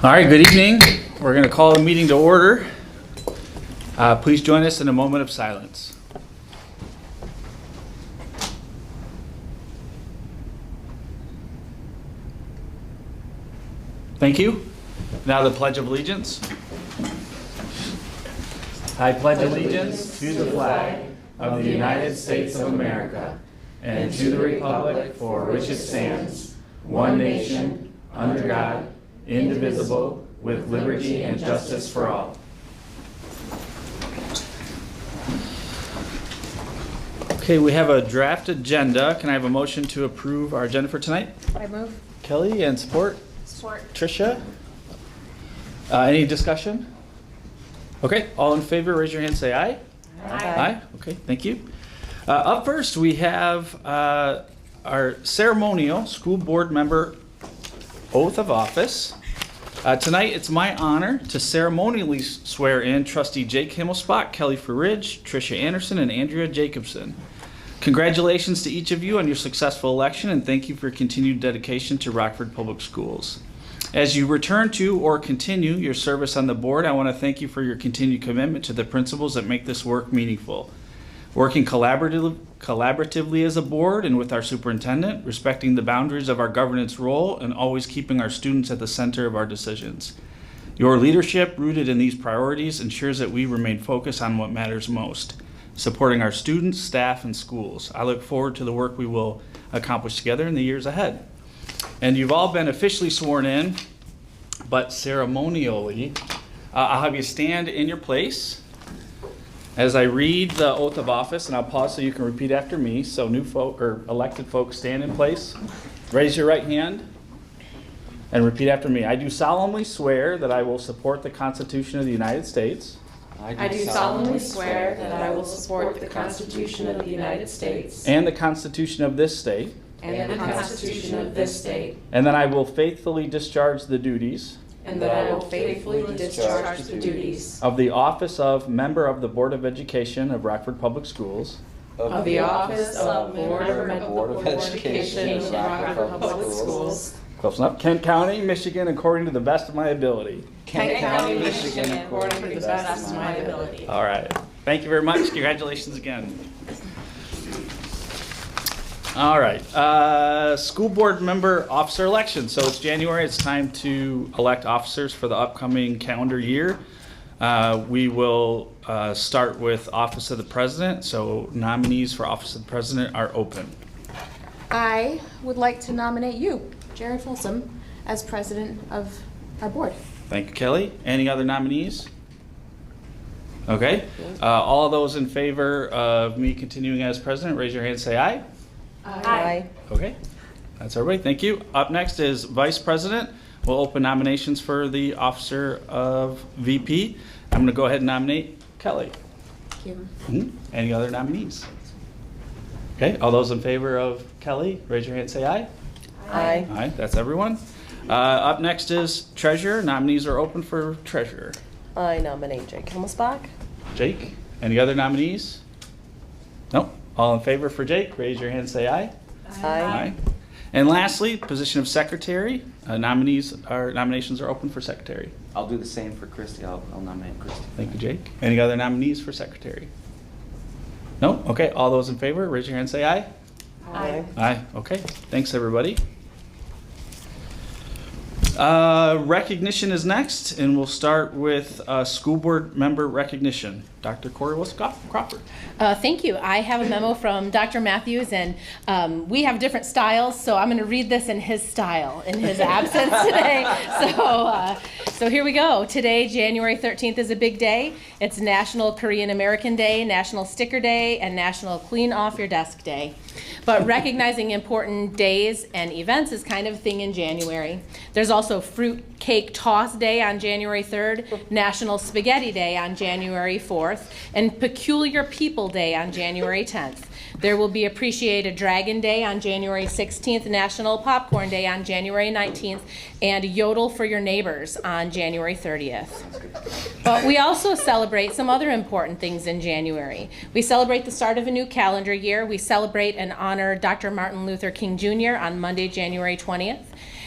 All right, good evening. We're going to call the meeting to order. Please join us in a moment of silence. Thank you. Now the Pledge of Allegiance. I pledge allegiance to the flag of the United States of America and to the republic for which it stands, one nation, under God, indivisible, with liberty and justice for all. Okay, we have a draft agenda. Can I have a motion to approve our agenda for tonight? I move. Kelly, and support? Support. Tricia? Any discussion? Okay, all in favor, raise your hand, say aye. Aye. Okay, thank you. Up first, we have our ceremonial school board member oath of office. Tonight, it's my honor to ceremonially swear in Trustee Jake Himmelspach, Kelly Ridge, Tricia Anderson, and Andrea Jacobson. Congratulations to each of you on your successful election, and thank you for your continued dedication to Rockford Public Schools. As you return to or continue your service on the board, I want to thank you for your continued commitment to the principles that make this work meaningful. Working collaboratively as a board and with our superintendent, respecting the boundaries of our governance role, and always keeping our students at the center of our decisions. Your leadership, rooted in these priorities, ensures that we remain focused on what matters most, supporting our students, staff, and schools. I look forward to the work we will accomplish together in the years ahead. And you've all been officially sworn in, but ceremonially, I'll have you stand in your place as I read the oath of office, and I'll pause so you can repeat after me. So new folk or elected folks, stand in place. Raise your right hand and repeat after me. I do solemnly swear that I will support the Constitution of the United States. I do solemnly swear that I will support the Constitution of the United States And the Constitution of this state. and the Constitution of this state, And that I will faithfully discharge the duties and that I will faithfully discharge the duties of the office of Member of the Board of Education of Rockford Public Schools of the office of Board of Education of Rockford Public Schools, Close enough. Kent County, Michigan, according to the best of my ability. Kent County, Michigan, according to the best of my ability. All right. Thank you very much. Congratulations again. All right. School board member officer election. So it's January. It's time to elect officers for the upcoming calendar year. We will start with Office of the President. So nominees for Office of the President are open. I would like to nominate you, Jared Folsom, as president of our board. Thank you, Kelly. Any other nominees? Okay. All of those in favor of me continuing as president, raise your hand and say aye. Aye. Okay. That's everybody. Thank you. Up next is vice president. We'll open nominations for the officer of VP. I'm going to go ahead and nominate Kelly. Thank you. Any other nominees? Okay. All those in favor of Kelly, raise your hand and say aye. Aye. Aye. That's everyone. Up next is treasurer. Nominees are open for treasurer. I nominate Jake Himmelspach. Jake. Any other nominees? Nope. All in favor for Jake, raise your hand and say aye. Aye. And lastly, position of secretary. Nominations are open for secretary. I'll do the same for Christy. I'll nominate Christy. Thank you, Jake. Any other nominees for secretary? No? Okay. All those in favor, raise your hand and say aye. Aye. Aye. Okay. Thanks, everybody. Recognition is next, and we'll start with school board member recognition. Dr. Corey Crawford. Thank you. I have a memo from Dr. Matthews, and we have different styles, so I'm going to read this in his style, in his absence today. So here we go. Today, January 13th, is a big day. It's National Korean American Day, National Sticker Day, and National Clean Off Your Desk Day. But recognizing important days and events is kind of a thing in January. There's also Fruit Cake Toss Day on January 3rd, National Spaghetti Day on January 4th, and Peculiar People Day on January 10th. There will be Appreciate a Dragon Day on January 16th, National Popcorn Day on January 19th, and Yodel for Your Neighbors on January 30th. But we also celebrate some other important things in January. We celebrate the start of a new calendar year. We celebrate and honor Dr. Martin Luther King Jr. on Monday, January 20th.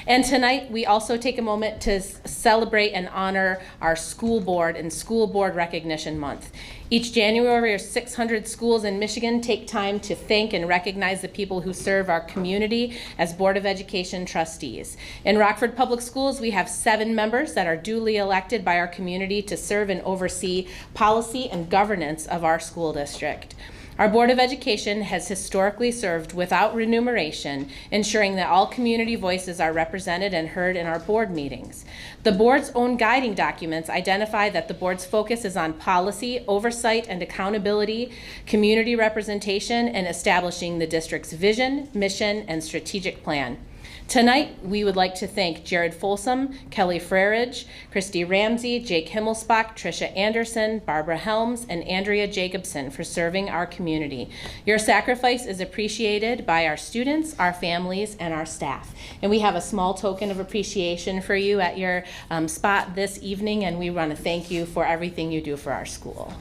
And tonight, we also take a moment to celebrate and honor our school board and School Board Recognition Month. Each January, 600 schools in Michigan take time to thank and recognize the people who serve our community as Board of Education trustees. In Rockford Public Schools, we have 7 members that are duly elected by our community to serve and oversee policy and governance of our school district. Our Board of Education has historically served without remuneration, ensuring that all community voices are represented and heard in our board meetings. The board's own guiding documents identify that the board's focus is on policy, oversight, and accountability, community representation, and establishing the district's vision, mission, and strategic plan. Tonight, we would like to thank Jared Folsom, Kelly Frerich, Christy Ramsey, Jake Himmelspach, Tricia Anderson, Barbara Helms, and Andrea Jacobson for serving our community. Your sacrifice is appreciated by our students, our families, and our staff. And we have a small token of appreciation for you at your spot this evening, and we want to thank you for everything you do for our school.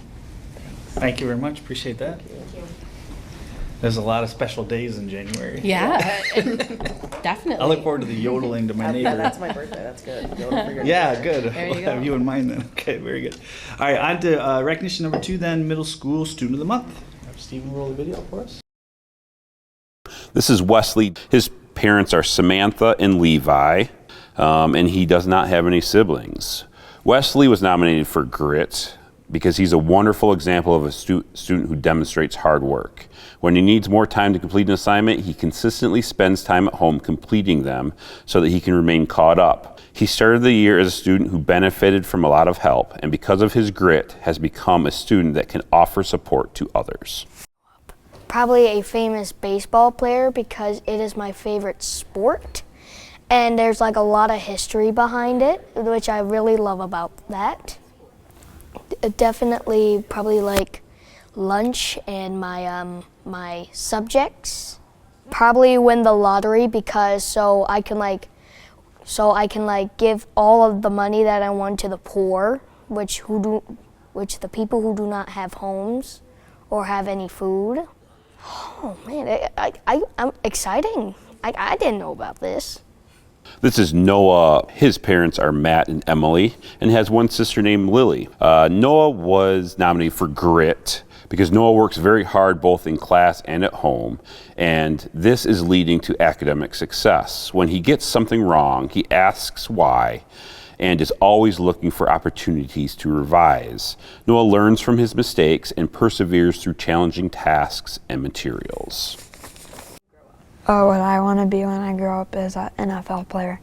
Thank you very much. Appreciate that. Thank you. There's a lot of special days in January. Yeah, definitely. I look forward to the yodeling to my neighbor. That's my birthday. That's good. Yodel for your Yeah, birthday. good. There you We'll go. have you in mind then. Okay, very good. All right, on to recognition number 2 then, Middle School Student of the Month. Have Stephen roll the video for us. This is Wesley. His parents are Samantha and Levi, and he does not have any siblings. Wesley was nominated for Grit because he's a wonderful example of a student who demonstrates hard work. When he needs more time to complete an assignment, he consistently spends time at home completing them so that he can remain caught up. He started the year as a student who benefited from a lot of help, and because of his grit, has become a student that can offer support to others. Probably a famous baseball player because it is my favorite sport, and there's like a lot of history behind it, which I really love about that. Definitely probably like lunch and my subjects. Probably win the lottery because so I can give all of the money that I won to the poor, which the people who do not have homes or have any food. Oh man, I'm exciting. I didn't know about this. This is Noah. His parents are Matt and Emily, and has one sister named Lily. Noah was nominated for Grit because Noah works very hard both in class and at home, and this is leading to academic success. When he gets something wrong, he asks why and is always looking for opportunities to revise. Noah learns from his mistakes and perseveres through challenging tasks and materials. What I want to be when I grow up is an NFL player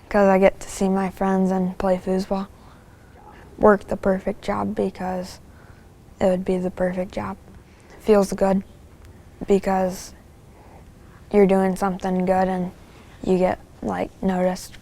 because I get to see my friends and play foosball. Work the perfect job because it would be the perfect job. Feels good because you're doing something good and you get noticed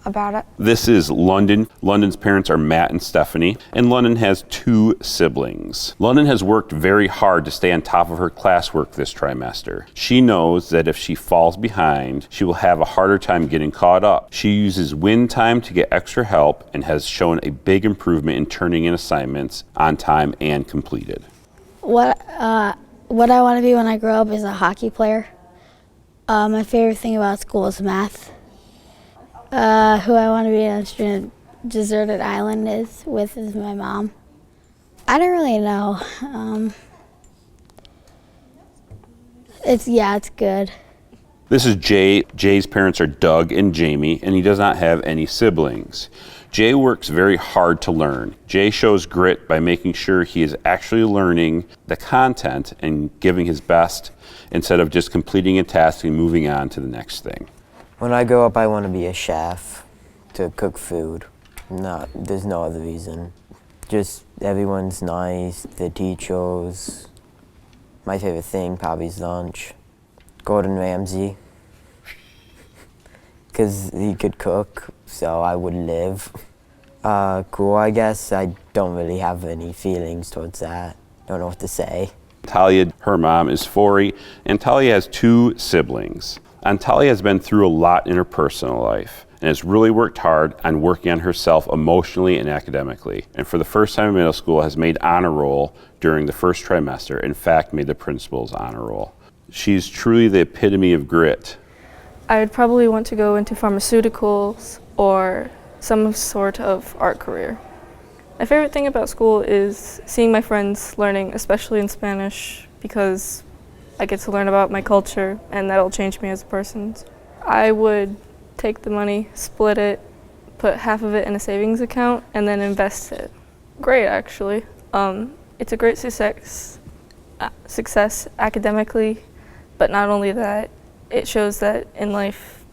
about it. This is London. London's parents are Matt and Stephanie, and London has 2 siblings. London has worked very hard to stay on top of her classwork this trimester. She knows that if she falls behind, she will have a harder time getting caught up. She uses win time to get extra help and has shown a big improvement in turning in assignments on time and completed. What I want to be when I grow up is a hockey player. My favorite thing about school is math. Who I want to be on a deserted island is my mom. I don't really know. It's good. This is Jay. Jay's parents are Doug and Jamie, and he does not have any siblings. Jay works very hard to learn. Jay shows grit by making sure he is actually learning the content and giving his best instead of just completing a task and moving on to the next thing. When I grow up, I want to be a chef to cook food. There's no other reason. Just everyone's nice, the teachers. My favorite thing probably is lunch. Gordon Ramsay, because he could cook, so I would live. Cool, I guess. I don't really have any feelings towards that. Don't know what to say. Talia, her mom is Fori, and Talia has 2 siblings. And Talia has been through a lot in her personal life and has really worked hard on working on herself emotionally and academically. And for the first time in middle school has made honor roll during the first trimester. In fact, made the principal's honor roll. She's truly the epitome of grit. I'd probably want to go into pharmaceuticals or some sort of art career. My favorite thing about school is seeing my friends learning, especially in Spanish, because I get to learn about my culture and that'll change me as a person. I would take the money, split it, put half of it in a savings account, and then invest it. Great, actually. It's a great success academically, but not only that, it shows that in life,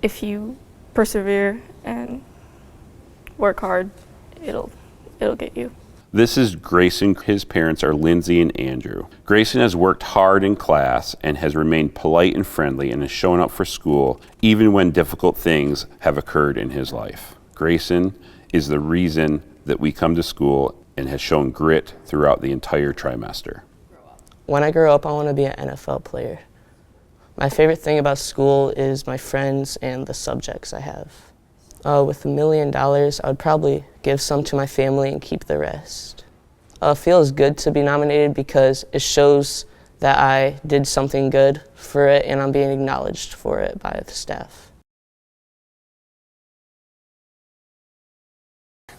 if you persevere and work hard, it'll get you. This is Grayson. His parents are Lindsay and Andrew. Grayson has worked hard in class and has remained polite and friendly and has shown up for school even when difficult things have occurred in his life. Grayson is the reason that we come to school and has shown grit throughout the entire trimester. When I grow up, I want to be an NFL player. My favorite thing about school is my friends and the subjects I have. With $1 million, I would probably give some to my family and keep the rest. It feels good to be nominated because it shows that I did something good for it and I'm being acknowledged for it by the staff.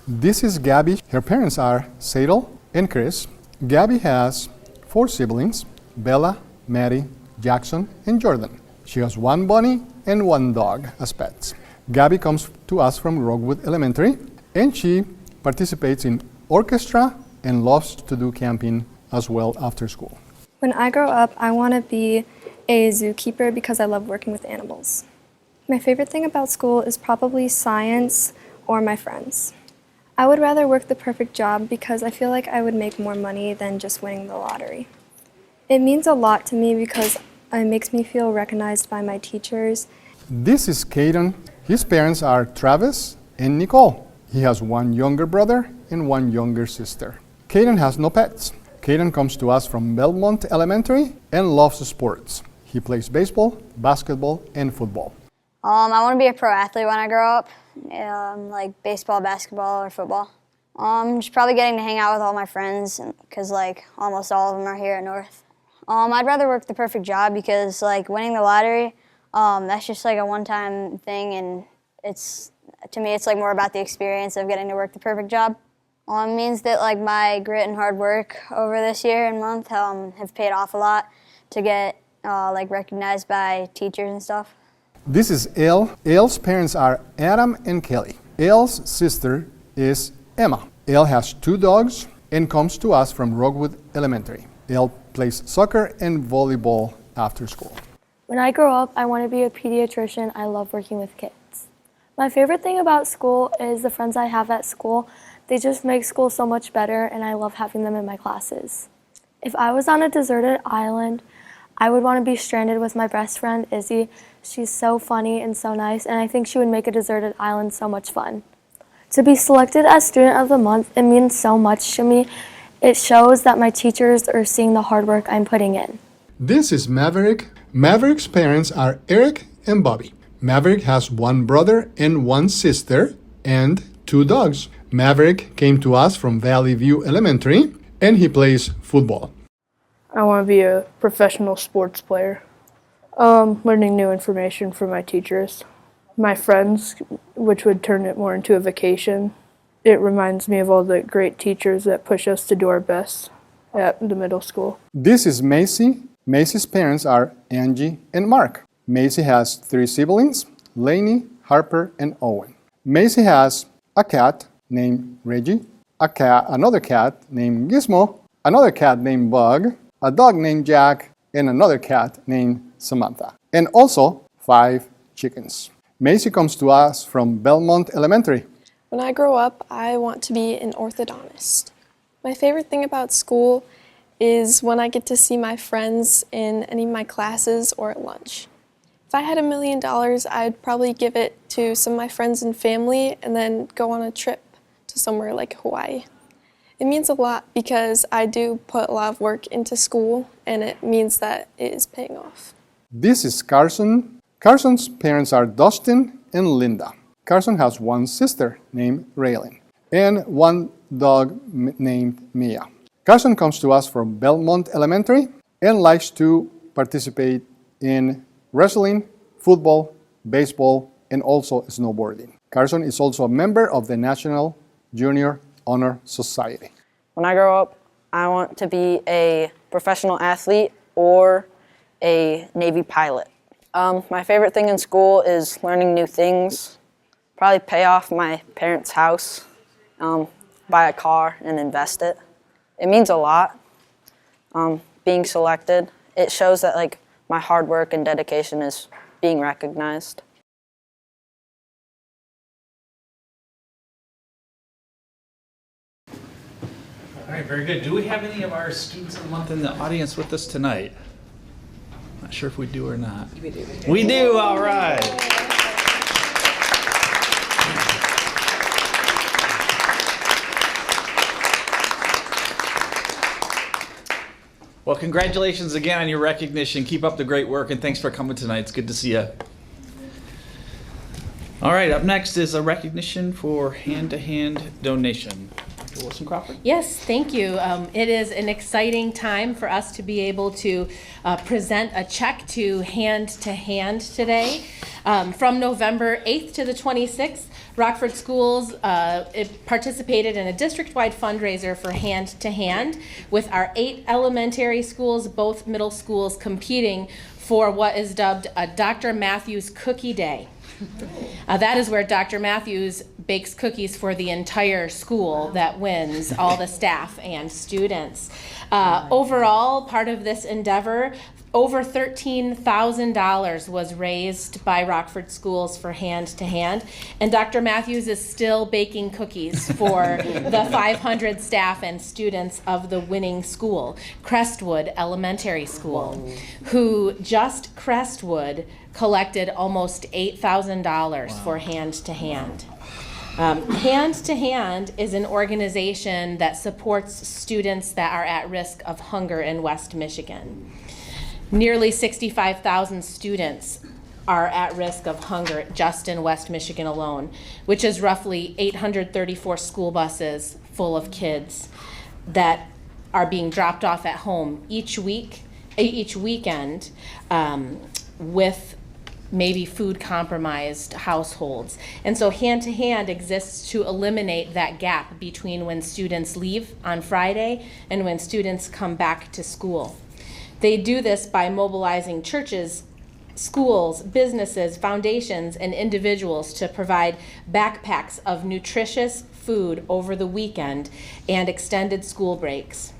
This is Gabby. Her parents are Sadel and Chris. Gabby has 4 siblings, Bella, Maddie, Jackson, and Jordan. She has 1 bunny and 1 dog as pets. Gabby comes to us from Rockwood Elementary, and she participates in orchestra and loves to do camping as well after school. When I grow up, I want to be a zookeeper because I love working with animals. My favorite thing about school is probably science or my friends. I would rather work the perfect job because I feel like I would make more money than just winning the lottery. It means a lot to me because it makes me feel recognized by my teachers. This is Caden. His parents are Travis and Nicole. He has 1 younger brother and 1 younger sister. Caden has no pets. Caden comes to us from Belmont Elementary and loves sports. He plays baseball, basketball, and football. I want to be a pro athlete when I grow up, like baseball, basketball, or football. Just probably getting to hang out with all my friends because almost all of them are here at North. I'd rather work the perfect job because winning the lottery, that's just a one-time thing, and to me it's more about the experience of getting to work the perfect job. It means that my grit and hard work over this year and month have paid off a lot to get recognized by teachers and stuff. This is Elle. Elle's parents are Adam and Kelly. Elle's sister is Emma. Elle has 2 dogs and comes to us from Rockwood Elementary. Elle plays soccer and volleyball after school. When I grow up, I want to be a pediatrician. I love working with kids. My favorite thing about school is the friends I have at school. They just make school so much better, and I love having them in my classes. If I was on a deserted island, I would want to be stranded with my best friend, Izzy. She's so funny and so nice, and I think she would make a deserted island so much fun. To be selected as Student of the Month, it means so much to me. It shows that my teachers are seeing the hard work I'm putting in. This is Maverick. Maverick's parents are Eric and Bobby. Maverick has 1 brother and 1 sister and 2 dogs. Maverick came to us from Valley View Elementary, and he plays football. I want to be a professional sports player, learning new information from my teachers. My friends, which would turn it more into a vacation. It reminds me of all the great teachers that push us to do our best at the middle school. This is Macy. Macy's parents are Angie and Mark. Macy has 3 siblings, Lainey, Harper, and Owen. Macy has a cat named Reggie, another cat named Gizmo, another cat named Bug, a dog named Jack, and another cat named Samantha, and also 5 chickens. Macy comes to us from Belmont Elementary. When I grow up, I want to be an orthodontist. My favorite thing about school is when I get to see my friends in any of my classes or at lunch. If I had $1 million, I'd probably give it to some of my friends and family and then go on a trip to somewhere like Hawaii. It means a lot because I do put a lot of work into school, and it means that it is paying off. This is Carson. Carson's parents are Dustin and Linda. Carson has 1 sister named Raylene and 1 dog named Mia. Carson comes to us from Belmont Elementary and likes to participate in wrestling football, baseball, and also snowboarding. Carson is also a member of the National Junior Honor Society. When I grow up, I want to be a professional athlete or a Navy pilot. My favorite thing in school is learning new things, probably pay off my parents' house, buy a car and invest it. It means a lot, being selected. It shows that like my hard work and dedication is being recognized. All right, very good. Do we have any of our students of the month in the audience with us tonight? Not sure if we do or not. We do. We do, all right. Well, congratulations again on your recognition. Keep up the great work, and thanks for coming tonight. It's good to see you. All right, up next is a recognition for hand-to-hand donation. Dr. Wilson Crawford? Yes, thank you. It is an exciting time for us to be able to present a check to Hand today. From November 8th to the 26th, Rockford Schools participated in a district-wide fundraiser for Hand with our 8 elementary schools, both middle schools, competing for what is dubbed a Dr. Matthews Cookie Day. That is where Dr. Matthews bakes cookies for the entire school that wins, all the staff and students. Overall, part of this endeavor, over $13,000 was raised by Rockford Schools for Hand, and Dr. Matthews is still baking cookies for the 500 staff and students of the winning school, Crestwood Elementary School, who just Crestwood collected almost $8,000 for Hand. Hand is an organization that supports students that are at risk of hunger in West Michigan. Nearly 65,000 students are at risk of hunger just in West Michigan alone, which is roughly 834 school buses full of kids that are being dropped off at home each weekend with maybe food compromised households. And so Hand exists to eliminate that gap between when students leave on Friday and when students come back to school. They do this by mobilizing churches, schools, businesses, foundations, and individuals to provide backpacks of nutritious food over the weekend and extended school breaks.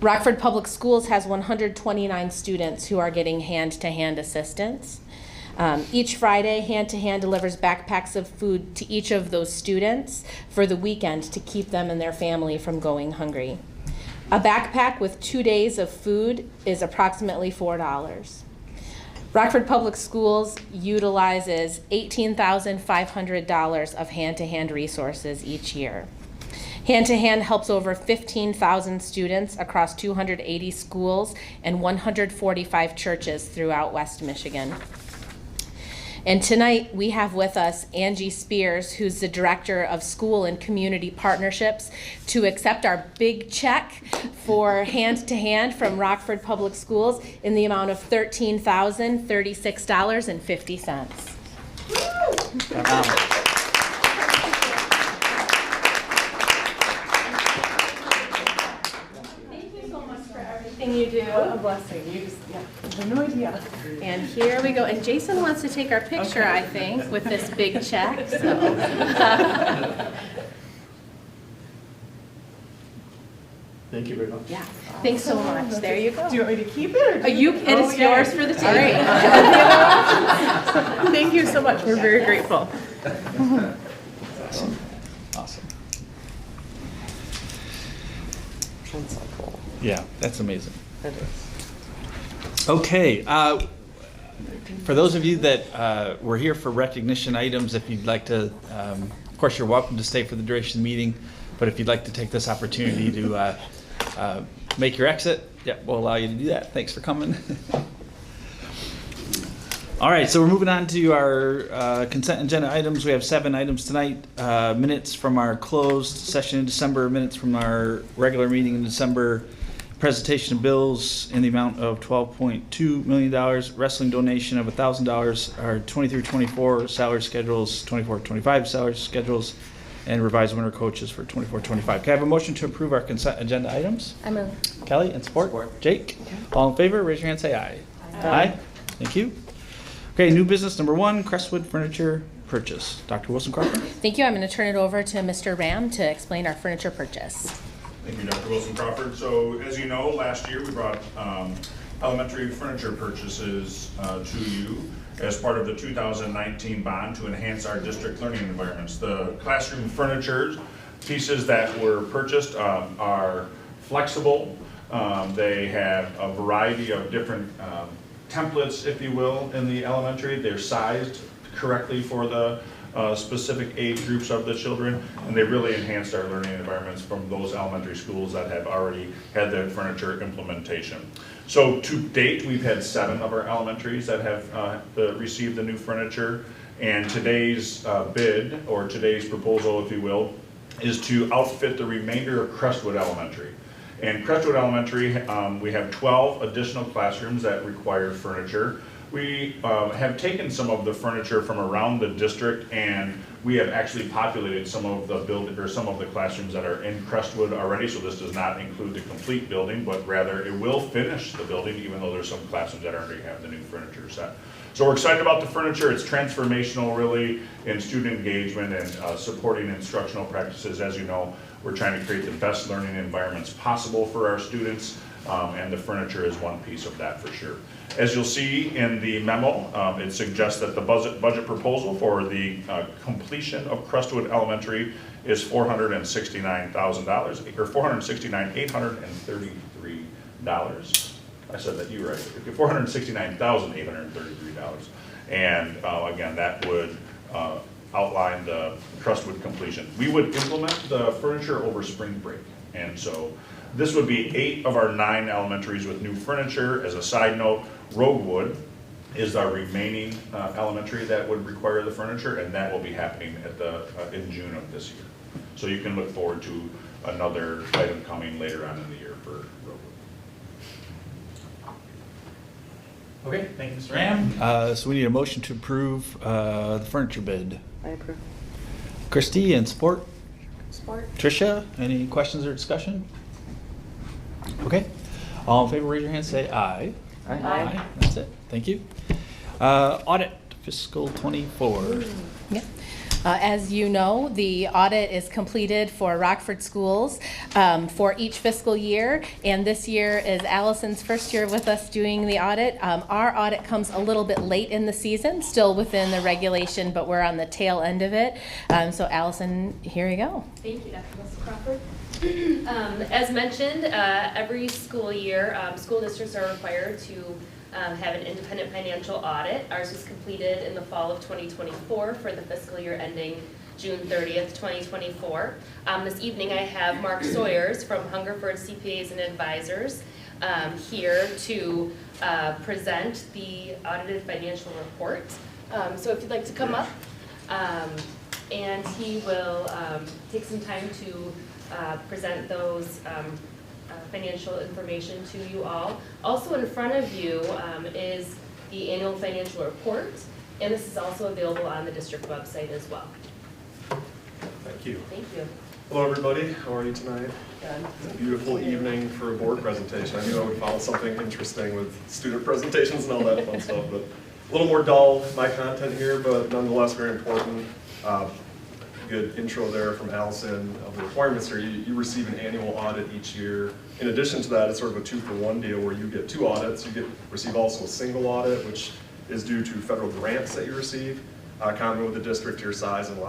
Rockford Public Schools has 129 students who are getting hand-to-hand assistance. Each Friday, Hand delivers backpacks of food to each of those students for the weekend to keep them and their family from going hungry. A backpack with 2 days of food is approximately $4. Rockford Public Schools utilizes $18,500 of hand-to-hand resources each year. Hand helps over 15,000 students across 280 schools and 145 churches throughout West Michigan. And tonight we have with us Angie Spears, who's the Director of School and Community Partnerships, to accept our big check for Hand from Rockford Public Schools in the amount of $13,036.50. You do. What a blessing. You just, I have no idea. And here we go. And Jason wants to take our picture, okay. I think, with this big check. So. Thank you very much. Yeah. Thanks so much. There you go. Do you want me to keep it? Or it is yours for the taking. Thank you so much. We're very grateful. Awesome. Yeah, that's amazing. That is. Okay, for those of you that were here for recognition items, if you'd like to, of course you're welcome to stay for the duration of the meeting, but if you'd like to take this opportunity to make your exit, yeah, we'll allow you to do that. Thanks for coming. All right, so we're moving on to our consent agenda items. We have 7 items tonight. Minutes from our closed session in December, minutes from our regular meeting in December, presentation of bills in the amount of $12.2 million, wrestling donation of $1,000, our 23-24 salary schedules, 24-25 salary schedules, and revised winter coaches for 24-25. Can I have a motion to approve our consent agenda items? I move. Kelly, and support? Jake? All in favor, raise your hand, say aye. Aye. Thank you. Okay, new business number 1, Crestwood Furniture Purchase. Dr. Wilson Crawford? Thank you. I'm going to turn it over to Mr. Ram to explain our furniture purchase. Thank you, Dr. Wilson Crawford. So as you know, last year we brought elementary furniture purchases to you as part of the 2019 bond to enhance our district learning environments. The classroom furniture pieces that were purchased are flexible. They have a variety of different templates, if you will, in the elementary. They're sized correctly for the specific age groups of the children, and they really enhanced our learning environments from those elementary schools that have already had the furniture implementation. So to date, we've had 7 of our elementaries that have received the new furniture, and today's bid, or today's proposal, if you will, is to outfit the remainder of Crestwood Elementary. And Crestwood Elementary, we have 12 additional classrooms that require furniture. We have taken some of the furniture from around the district, and we have actually populated some of the classrooms that are in Crestwood already. So this does not include the complete building, but rather it will finish the building, even though there's some classrooms that already have the new furniture set. So we're excited about the furniture. It's transformational, really, in student engagement and supporting instructional practices. As you know, we're trying to create the best learning environments possible for our students, and the furniture is one piece of that for sure. As you'll see in the memo, it suggests that the budget proposal for the completion of Crestwood Elementary is $469,000, or $469,833. I said that you right. $469,833. And again, that would outline the Crestwood completion. We would implement the furniture over spring break, and so this would be 8 of our 9 elementaries with new furniture. As a side note, Roguewood is our remaining elementary that would require the furniture, and that will be happening at in June of this year. So you can look forward to another item coming later on in the year for Roguewood. Okay, thank you, Mr. Ram. So we need a motion to approve the furniture bid. I approve. Christy, and support? Support. Tricia, any questions or discussion? Okay. All in favor, raise your hand, say aye. Aye. Aye. That's it. Thank you. Audit fiscal 24. Yeah. As you know, the audit is completed for Rockford schools for each fiscal year, and this year is Allison's first year with us doing the audit. Our audit comes a little bit late in the season, still within the regulation, but we're on the tail end of it. So Allison, here you go. Thank you, Dr. Wilson Crawford. As mentioned, every school year, school districts are required to have an independent financial audit. Ours was completed in the fall of 2024 for the fiscal year ending June 30th, 2024. This evening I have Mark Sawyers from Hungerford CPAs and Advisors here to present the audited financial report. So if you'd like to come up, and he will take some time to present those financial information to you all. Also in front of you is the annual financial report, and this is also available on the district website as well. Thank you. Thank you. Hello everybody, how are you tonight? Good. It's a beautiful evening for a board presentation. I knew I would follow something interesting with student presentations and all that fun stuff, but a little more dull, my content here, but nonetheless very important. Good intro there from Allison of the requirements here. You receive an annual audit each year. In addition to that, it's sort of a 2-for-1 deal where you get 2 audits. You receive also a single audit, which is due to federal grants that you receive, common with the district your size, and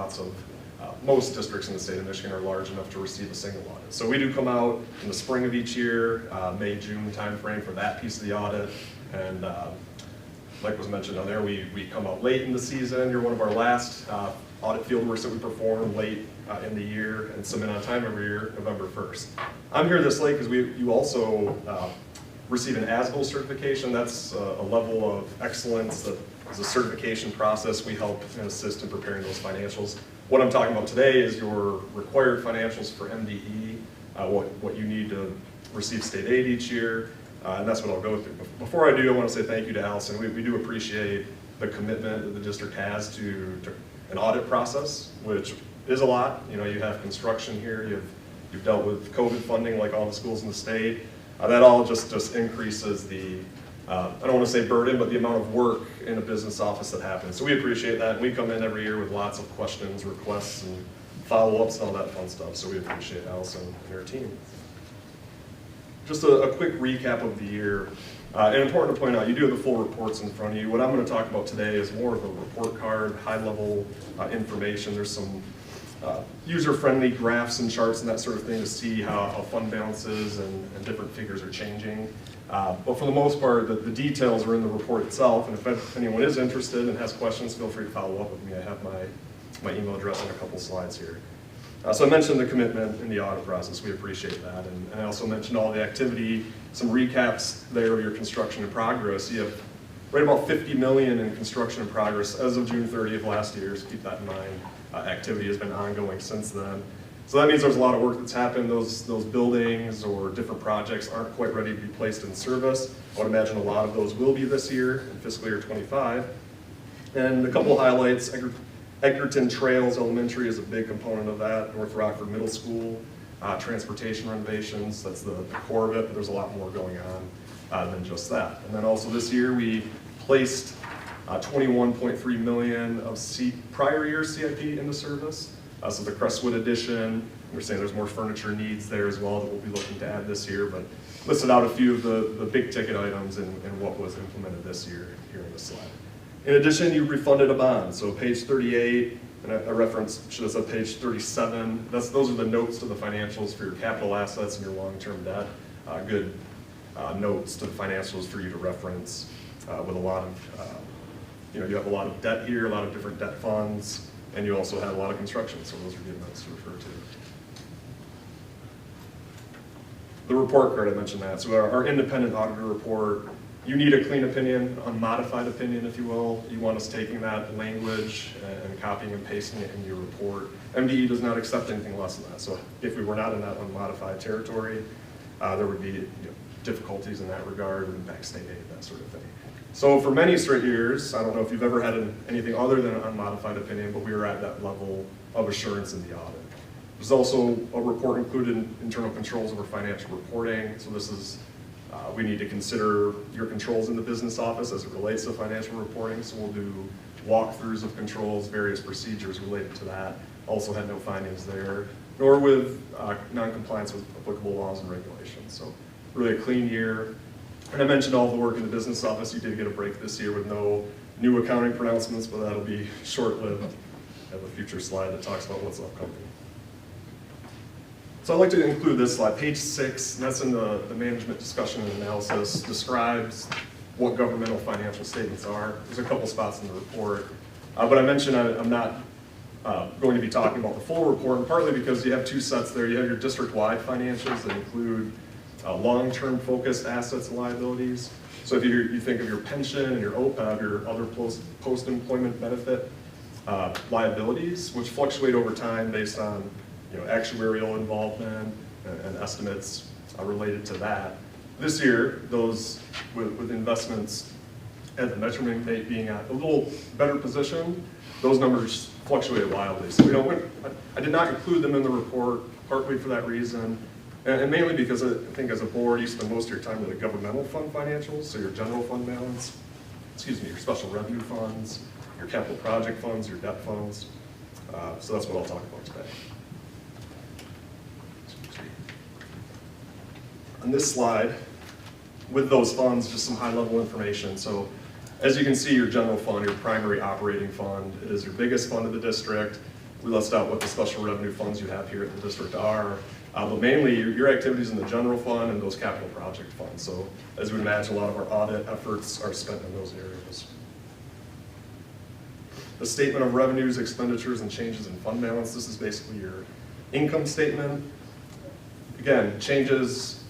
most districts in the state of Michigan are large enough to receive a single audit. So we do come out in the spring of each year, May, June timeframe for that piece of the audit. And like was mentioned on there, we come out late in the season. You're one of our last audit field works that we perform late in the year and submit on time every year, November 1st. I'm here this late because you also receive an ASBO certification. That's a level of excellence that is a certification process. We help and assist in preparing those financials. What I'm talking about today is your required financials for MDE, what you need to receive state aid each year, and that's what I'll go through. Before I do, I want to say thank you to Allison. We do appreciate the commitment that the district has to an audit process, which is a lot. You know, you have construction here, you've dealt with COVID funding like all the schools in the state. That all just increases the, I don't want to say burden, but the amount of work in a business office that happens. So we appreciate that. We come in every year with lots of questions, requests, and follow-ups and all that fun stuff. So we appreciate Allison and her team. Just a quick recap of the year. And important to point out, you do have the full reports in front of you. What I'm going to talk about today is more of a report card, high-level information. There's some user-friendly graphs and charts and that sort of thing to see how fund balances and different figures are changing. But for the most part, the details are in the report itself. And if anyone is interested and has questions, feel free to follow up with me. I have my email address on a couple slides here. So I mentioned the commitment in the audit process. We appreciate that. And I also mentioned all the activity, some recaps there of your construction in progress. You have right about $50 million in construction in progress as of June 30th last year, so keep that in mind. Activity has been ongoing since then. So that means there's a lot of work that's happened. Those buildings or different projects aren't quite ready to be placed in service. I would imagine a lot of those will be this year in fiscal year 25. And a couple of highlights. Edgerton Trails Elementary is a big component of that. North Rockford Middle School, transportation renovations, that's the core of it, but there's a lot more going on than just that. And then also this year we placed $21.3 million of prior year CIP into service. So the Crestwood addition, we're saying there's more furniture needs there as well that we'll be looking to add this year, but listed out a few of the big ticket items and what was implemented this year here in this slide. In addition, you refunded a bond. So page 38, and I referenced, should have said page 37. Those are the notes to the financials for your capital assets and your long-term debt. Good notes to the financials for you to reference with a lot of, you have a lot of debt here, a lot of different debt funds, and you also had a lot of construction, so those are good notes to refer to. The report card, I mentioned that. So our independent auditor report, you need a clean opinion, unmodified opinion, if you will. You want us taking that language and copying and pasting it in your report. MDE does not accept anything less than that. So if we were not in that unmodified territory, there would be difficulties in that regard, would impact state aid, that sort of thing. So for many straight years, I don't know if you've ever had anything other than an unmodified opinion, but we were at that level of assurance in the audit. There's also a report included in internal controls over financial reporting. So this is we need to consider your controls in the business office as it relates to financial reporting. So we'll do walkthroughs of controls, various procedures related to that. Also had no findings there, nor with non-compliance with applicable laws and regulations. So really a clean year. And I mentioned all the work in the business office. You did get a break this year with no new accounting pronouncements, but that'll be short-lived. I have a future slide that talks about what's upcoming. So I'd like to include this slide, page 6, and that's in the management discussion and analysis, describes what governmental financial statements are. There's a couple spots in the report. But I mentioned I'm not going to be talking about the full report, and partly because you have two sets there. You have your district-wide financials that include long-term focused assets and liabilities. So if you think of your pension and your OPEB, your other post-employment benefit liabilities, which fluctuate over time based on actuarial involvement and estimates related to that. This year, those with investments at the measurement date being at a little better position, those numbers fluctuated wildly. So I did not include them in the report, partly for that reason, and mainly because I think as a board, you spend most of your time with the governmental fund financials, so your general fund balance, your special revenue funds, your capital project funds, your debt funds. So that's what I'll talk about today. On this slide, with those funds, just some high-level information. So as you can see, your general fund, your primary operating fund, it is your biggest fund of the district. We list out what the special revenue funds you have here at the district are. But mainly, your activities in the general fund and those capital project funds. So as you would imagine, a lot of our audit efforts are spent in those areas. The statement of revenues, expenditures, and changes in fund balance. This is basically your income statement. Again, changes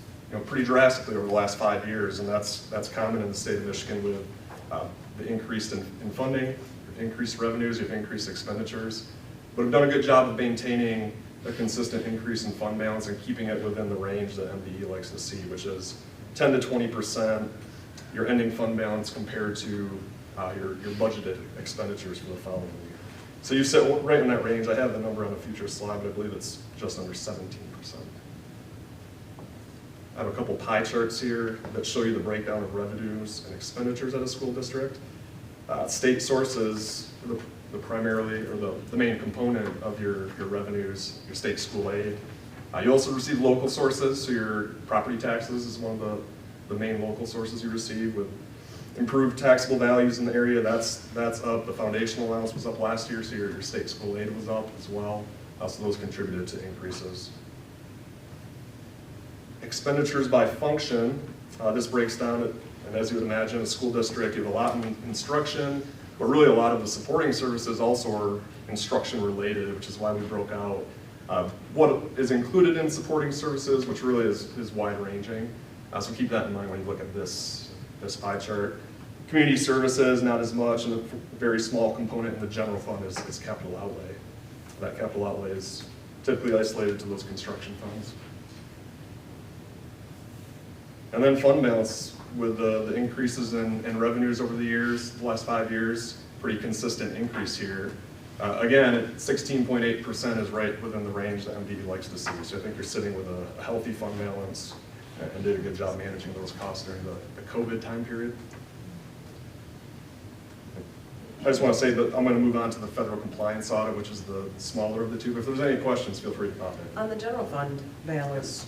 pretty drastically over the last 5 years, and that's common in the state of Michigan with the increase in funding, increased revenues, you've increased expenditures. But we've done a good job of maintaining a consistent increase in fund balance and keeping it within the range that MDE likes to see, which is 10 to 20% your ending fund balance compared to your budgeted expenditures for the following year. So you sit right in that range. I have the number on a future slide, but I believe it's just under 17%. I have a couple pie charts here that show you the breakdown of revenues and expenditures at a school district. State sources, the primarily, or the main component of your revenues, your state school aid. You also receive local sources, so your property taxes is one of the main local sources you receive with improved taxable values in the area. That's up. The foundational allowance was up last year, so your state school aid was up as well. So those contributed to increases. Expenditures by function, this breaks down, and as you would imagine, a school district, you have a lot in instruction, but really a lot of the supporting services also are instruction related, which is why we broke out what is included in supporting services, which really is wide ranging. So keep that in mind when you look at this pie chart. Community services, not as much, and a very small component in the general fund is capital outlay. That capital outlay is typically isolated to those construction funds. And then fund balance, with the increases in revenues over the years, the last 5 years, pretty consistent increase here. Again, at 16.8% is right within the range that MDE likes to see. So I think you're sitting with a healthy fund balance and did a good job managing those costs during the COVID time period. I just want to say that I'm going to move on to the federal compliance audit, which is the smaller of the two. But if there's any questions, feel free to pop in. On the general fund balance,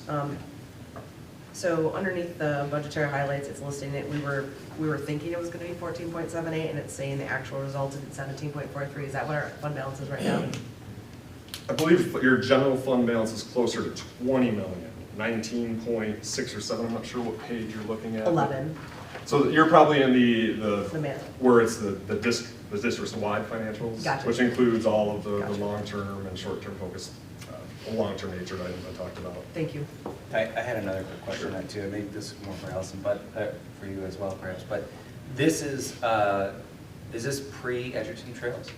so underneath the budgetary highlights, it's listing it. We were thinking it was going to be 14.78, and it's saying the actual resulted in 17.43. Is that what our fund balance is right now? I believe your general fund balance is closer to 20 million, 19.6 or 7. I'm not sure what page you're looking at. 11. So you're probably in the where it's the district-wide financials, Gotcha. Which includes all of the long-term and short-term focused, long-term nature items I talked about. Thank you. I had another quick question on that too. Maybe this is more for Allison, but for you as well, perhaps. But this is this pre-Edgerton Trails?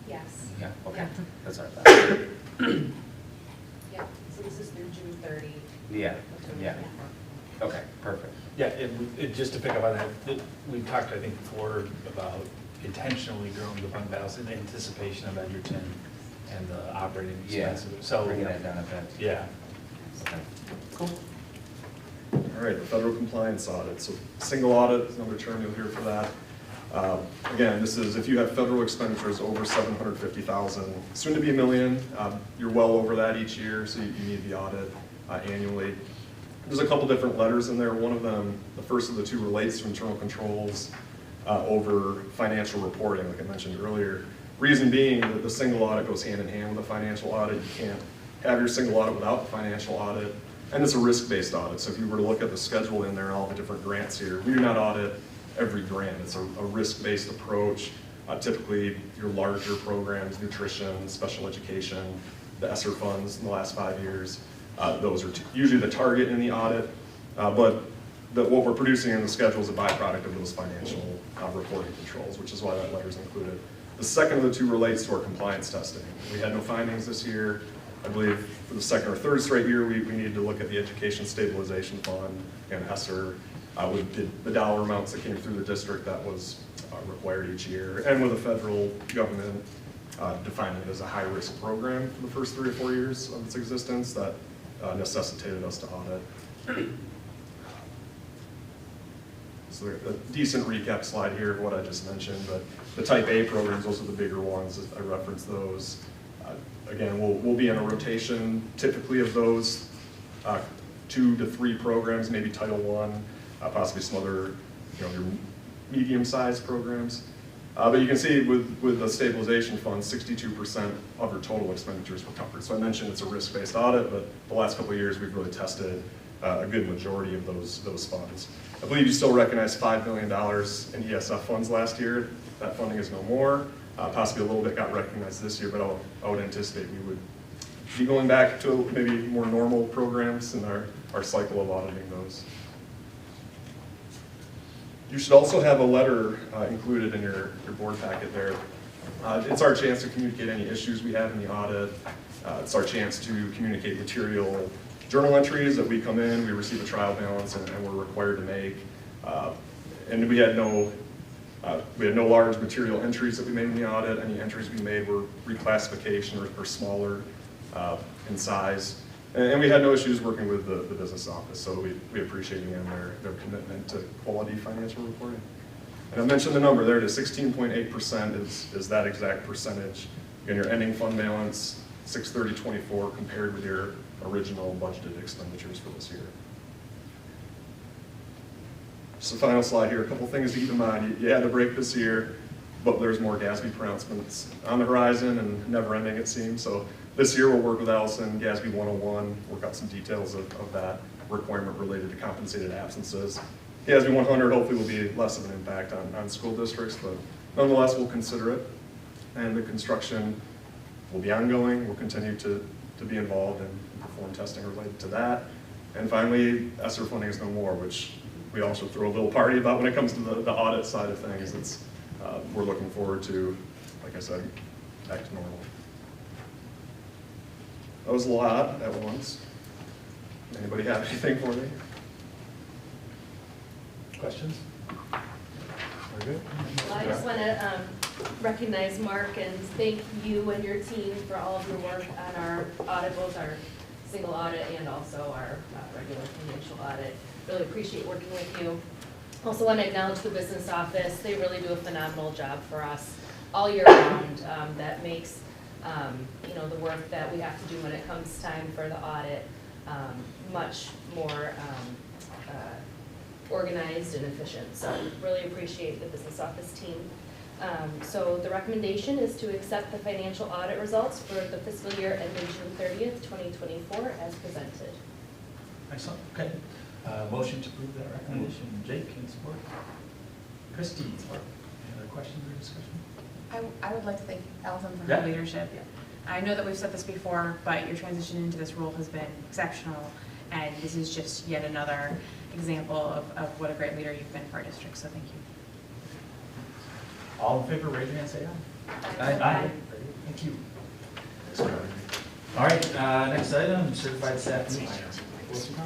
Yes. Yeah. Okay. Yeah. That's what I thought. Yeah, so this is through June 30. Yeah. Yeah. Okay. Perfect. Yeah, just to pick up on that, we've talked, I think, before about intentionally growing the fund balance in anticipation of Edgerton and the operating expenses. Yeah. So bringing that down a bit. Yeah. Okay. Cool. All right, the federal compliance audit. So single audit is another term you'll hear for that. Again, this is if you have federal expenditures over $750,000, soon to be $1 million. You're well over that each year, so you need the audit annually. There's a couple different letters in there. One of them, the first of the two, relates to internal controls over financial reporting, like I mentioned earlier. Reason being that the single audit goes hand in hand with the financial audit. You can't have your single audit without the financial audit. And it's a risk-based audit. So if you were to look at the schedule in there and all the different grants here, we do not audit every grant. It's a risk-based approach. Typically, your larger programs, nutrition, special education, the ESSER funds in the last 5 years, those are usually the target in the audit. But what we're producing in the schedule is a byproduct of those financial reporting controls, which is why that letter is included. The second of the two relates to our compliance testing. We had no findings this year. I believe for the second or third straight year, we needed to look at the Education Stabilization Fund and ESSER with the dollar amounts that came through the district that was required each year, and with the federal government defining it as a high-risk program for the first 3 or 4 years of its existence that necessitated us to audit. So a decent recap slide here of what I just mentioned, but the Type A programs, those are the bigger ones. I referenced those. Again, we'll be in a rotation typically of those 2 to 3 programs, maybe Title I, possibly some other, your medium-sized programs. But you can see with the stabilization fund, 62% of your total expenditures were covered. So I mentioned it's a risk-based audit, but the last couple of years we've really tested a good majority of those funds. I believe you still recognize $5 million in ESF funds last year. That funding is no more. Possibly a little bit got recognized this year, but I would anticipate we would be going back to maybe more normal programs in our cycle of auditing those. You should also have a letter included in your board packet there It's our chance to communicate any issues we have in the audit. It's our chance to communicate material journal entries that we come in, we receive a trial balance, and we're required to make. And we had no large material entries that we made in the audit. Any entries we made were reclassification or smaller in size. And we had no issues working with the business office, so we appreciate again their commitment to quality financial reporting. And I mentioned the number there, to 16.8% is that exact percentage. Again, your ending fund balance, 630.24, compared with your original budgeted expenditures for this year. Just a final slide here, a couple things to keep in mind. You had a break this year, but there's more GASB pronouncements on the horizon and never ending, it seems. So this year we'll work with Allison, GASB 101, work out some details of that requirement related to compensated absences. GASB 100 hopefully will be less of an impact on school districts, but nonetheless we'll consider it. And the construction will be ongoing. We'll continue to be involved and perform testing related to that. And finally, ESSER funding is no more, which we also throw a little party about when it comes to the audit side of things. It's, we're looking forward to, like I said, back to normal. That was a lot at once. Anybody have anything for me? Questions? We're good? Well, I just want to recognize Mark and thank you and your team for all of your work on our audit, both our single audit and also our regular financial audit. Really appreciate working with you. Also want to acknowledge the business office. They really do a phenomenal job for us all year round. That makes the work that we have to do when it comes time for the audit much more organized and efficient. So really appreciate the business office team. So the recommendation is to accept the financial audit results for the fiscal year ending June 30th, 2024 as presented. Excellent, okay. Motion to approve that recommendation. Jake, in support? Christie, in support. Any other questions or discussion? I would like to thank Allison for Yeah. her leadership. I know that we've said this before, but your transition into this role has been exceptional, and this is just yet another example of what a great leader you've been for our district, so thank you. All in favor, raise your hand, say aye. Aye. Aye. Thank you. All right, next item, certified staff new hire.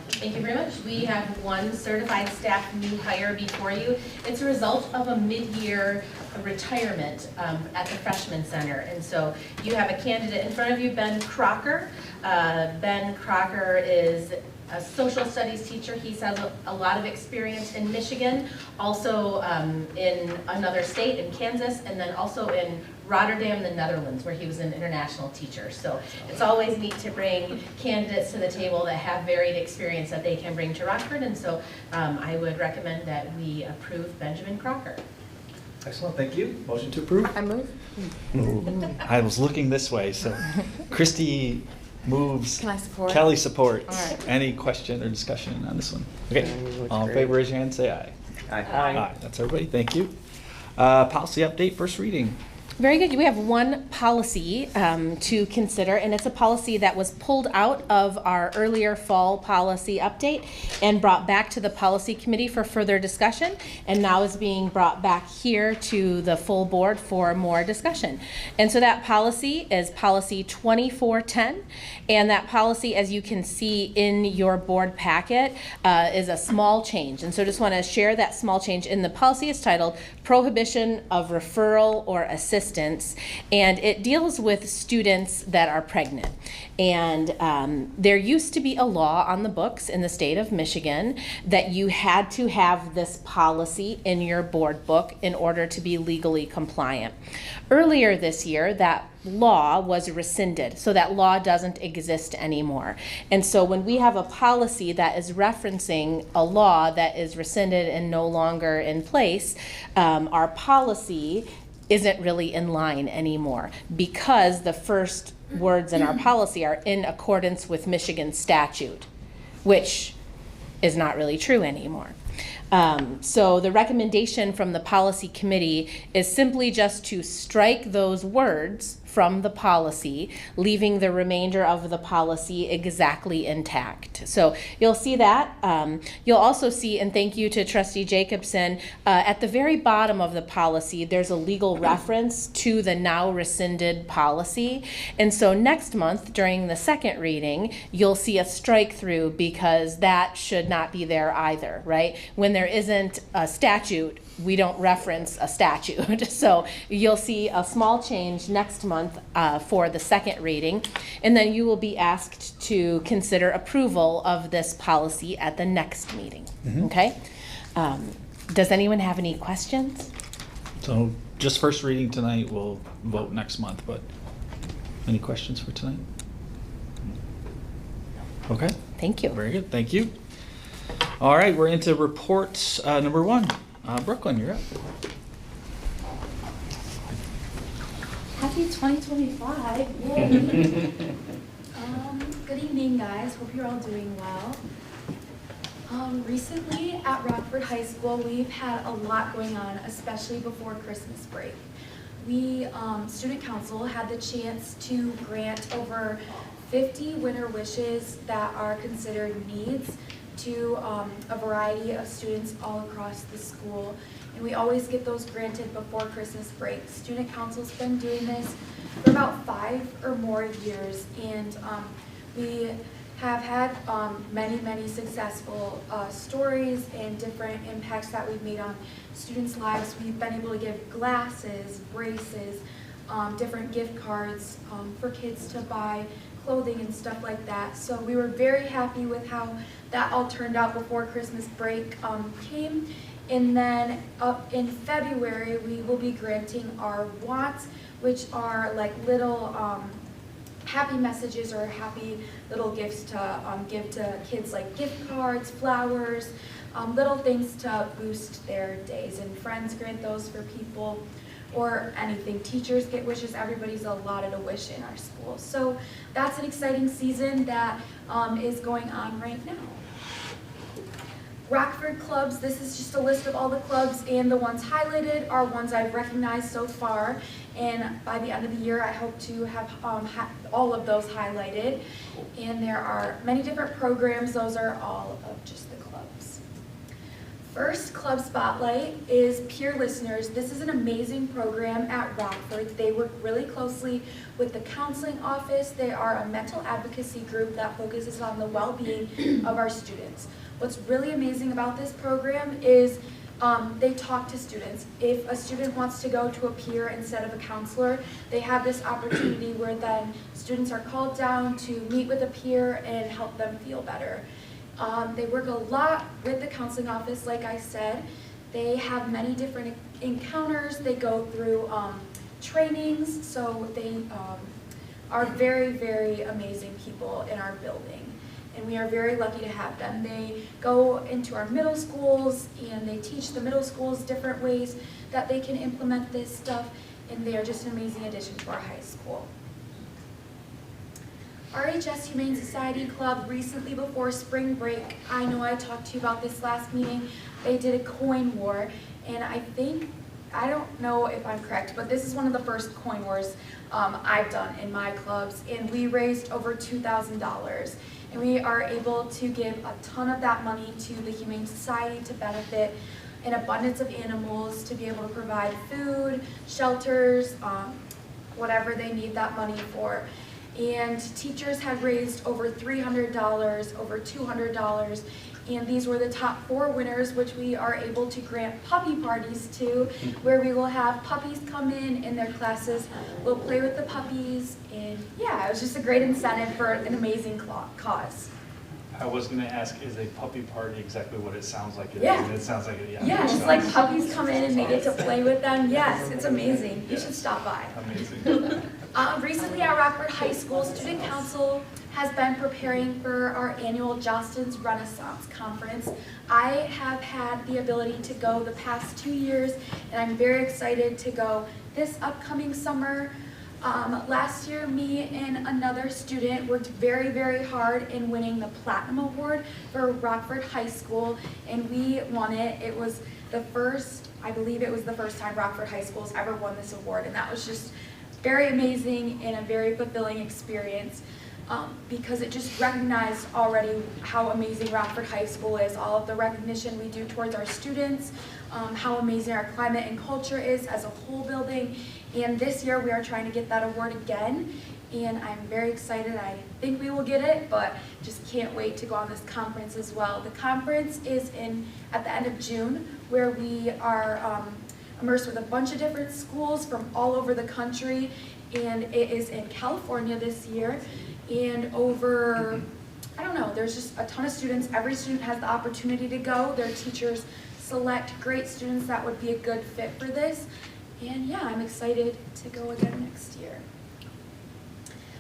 Thank you very much. We have one certified staff new hire before you. It's a result of a mid-year retirement at the Freshman Center. And so you have a candidate in front of you, Ben Crocker. Ben Crocker is a social studies teacher. He has a lot of experience in Michigan, also in another state, in Kansas, and then also in Rotterdam, the Netherlands, where he was an international teacher. So it's always neat to bring candidates to the table that have varied experience that they can bring to Rockford. And so I would recommend that we approve Benjamin Crocker. Excellent, thank you. Motion to approve? I move. I was looking this way, so Christie moves. Can I support? Kelly supports. All right. Any question or discussion on this one? Okay, all in favor, raise your hand, say aye. Aye. Aye, that's everybody, thank you. Policy update, first reading. Very good. We have one policy to consider, and it's a policy that was pulled out of our earlier fall policy update and brought back to the policy committee for further discussion, and now is being brought back here to the full board for more discussion. And so that policy is policy 2410, and that policy, as you can see in your board packet, is a small change. And so just want to share that small change. In the policy is titled Prohibition of Referral or Assistance, and it deals with students that are pregnant. And there used to be a law on the books in the state of Michigan that you had to have this policy in your board book in order to be legally compliant. Earlier this year, that law was rescinded, so that law doesn't exist anymore. And so when we have a policy that is referencing a law that is rescinded and no longer in place, our policy isn't really in line anymore, because the first words in our policy are in accordance with Michigan statute, which is not really true anymore. So the recommendation from the policy committee is simply just to strike those words from the policy, leaving the remainder of the policy exactly intact. So you'll see that. You'll also see, and thank you to Trustee Jacobson, at the very bottom of the policy, there's a legal reference to the now rescinded policy. And so next month, during the second reading, you'll see a strike through because that should not be there either, right? When there isn't a statute, we don't reference a statute. So you'll see a small change next month for the second reading, and then you will be asked to consider approval of this policy at the next meeting. Okay? Does anyone have any questions? So just first reading tonight, we'll vote next month, but any questions for tonight? Okay. Thank you. Very good, thank you. All right, we're into reports number 1. Brooklyn, you're up. Happy 2025. Yay. Good evening, guys. Hope you're all doing well. Recently at Rockford High School, we've had a lot going on, especially before Christmas break. We, Student Council, had the chance to grant over 50 winter wishes that are considered needs to a variety of students all across the school. And we always get those granted before Christmas break. Student Council's been doing this for about 5 or more years, and we have had many successful stories and different impacts that we've made on students' lives. We've been able to give glasses, braces, different gift cards for kids to buy clothing and stuff like that. So we were very happy with how that all turned out before Christmas break came. And then up in February, we will be granting our wants, which are like little happy messages or happy little gifts to give to kids, like gift cards, flowers, little things to boost their days. And friends grant those for people, or anything. Teachers get wishes. Everybody's allotted a wish in our school. So that's an exciting season that is going on right now. Rockford clubs, this is just a list of all the clubs, and the ones highlighted are ones I've recognized so far. And by the end of the year, I hope to have all of those highlighted. And there are many different programs. Those are all of just the clubs. First club spotlight is Peer Listeners. This is an amazing program at Rockford. They work really closely with the counseling office. They are a mental advocacy group that focuses on the well-being of our students. What's really amazing about this program is they talk to students. If a student wants to go to a peer instead of a counselor, they have this opportunity where then students are called down to meet with a peer and help them feel better. They work a lot with the counseling office, like I said. They have many different encounters. They go through trainings, so they are very amazing people in our building. And we are very lucky to have them. They go into our middle schools and they teach the middle schools different ways that they can implement this stuff, and they are just an amazing addition to our high school. RHS Humane Society Club, recently before spring break, I know I talked to you about this last meeting, they did a coin war, and I don't know if I'm correct, but this is one of the first coin wars I've done in my clubs, and we raised over $2,000. And we are able to give a ton of that money to the Humane Society to benefit an abundance of animals, to be able to provide food, shelters, whatever they need that money for. And teachers have raised over $300, over $200, and these were the top 4 winners, which we are able to grant puppy parties to, where we will have puppies come in their classes. We'll play with the puppies, and yeah, it was just a great incentive for an amazing cause. I was going to ask, is a puppy party exactly what it sounds like it is? Yeah. And it sounds like it, yeah. Yeah, it's like puppies come in and they get to play with them. Yes, it's amazing. You should stop by. Amazing. Recently at Rockford High School, Student Council has been preparing for our annual Jostens Renaissance Conference. I have had the ability to go the past 2 years, and I'm very excited to go this upcoming summer. Last year, me and another student worked very, very hard in winning the Platinum Award for Rockford High School, and we won it. It was the first, I believe it was the first time Rockford High School's ever won this award, and that was just very amazing and a very fulfilling experience. Because it just recognized already how amazing Rockford High School is, all of the recognition we do towards our students, how amazing our climate and culture is as a whole building. And this year we are trying to get that award again, and I'm very excited. I think we will get it, but just can't wait to go on this conference as well. The conference is at the end of June, where we are immersed with a bunch of different schools from all over the country, and it is in California this year. And over, I don't know, there's just a ton of students. Every student has the opportunity to go. Their teachers select great students that would be a good fit for this. And yeah, I'm excited to go again next year.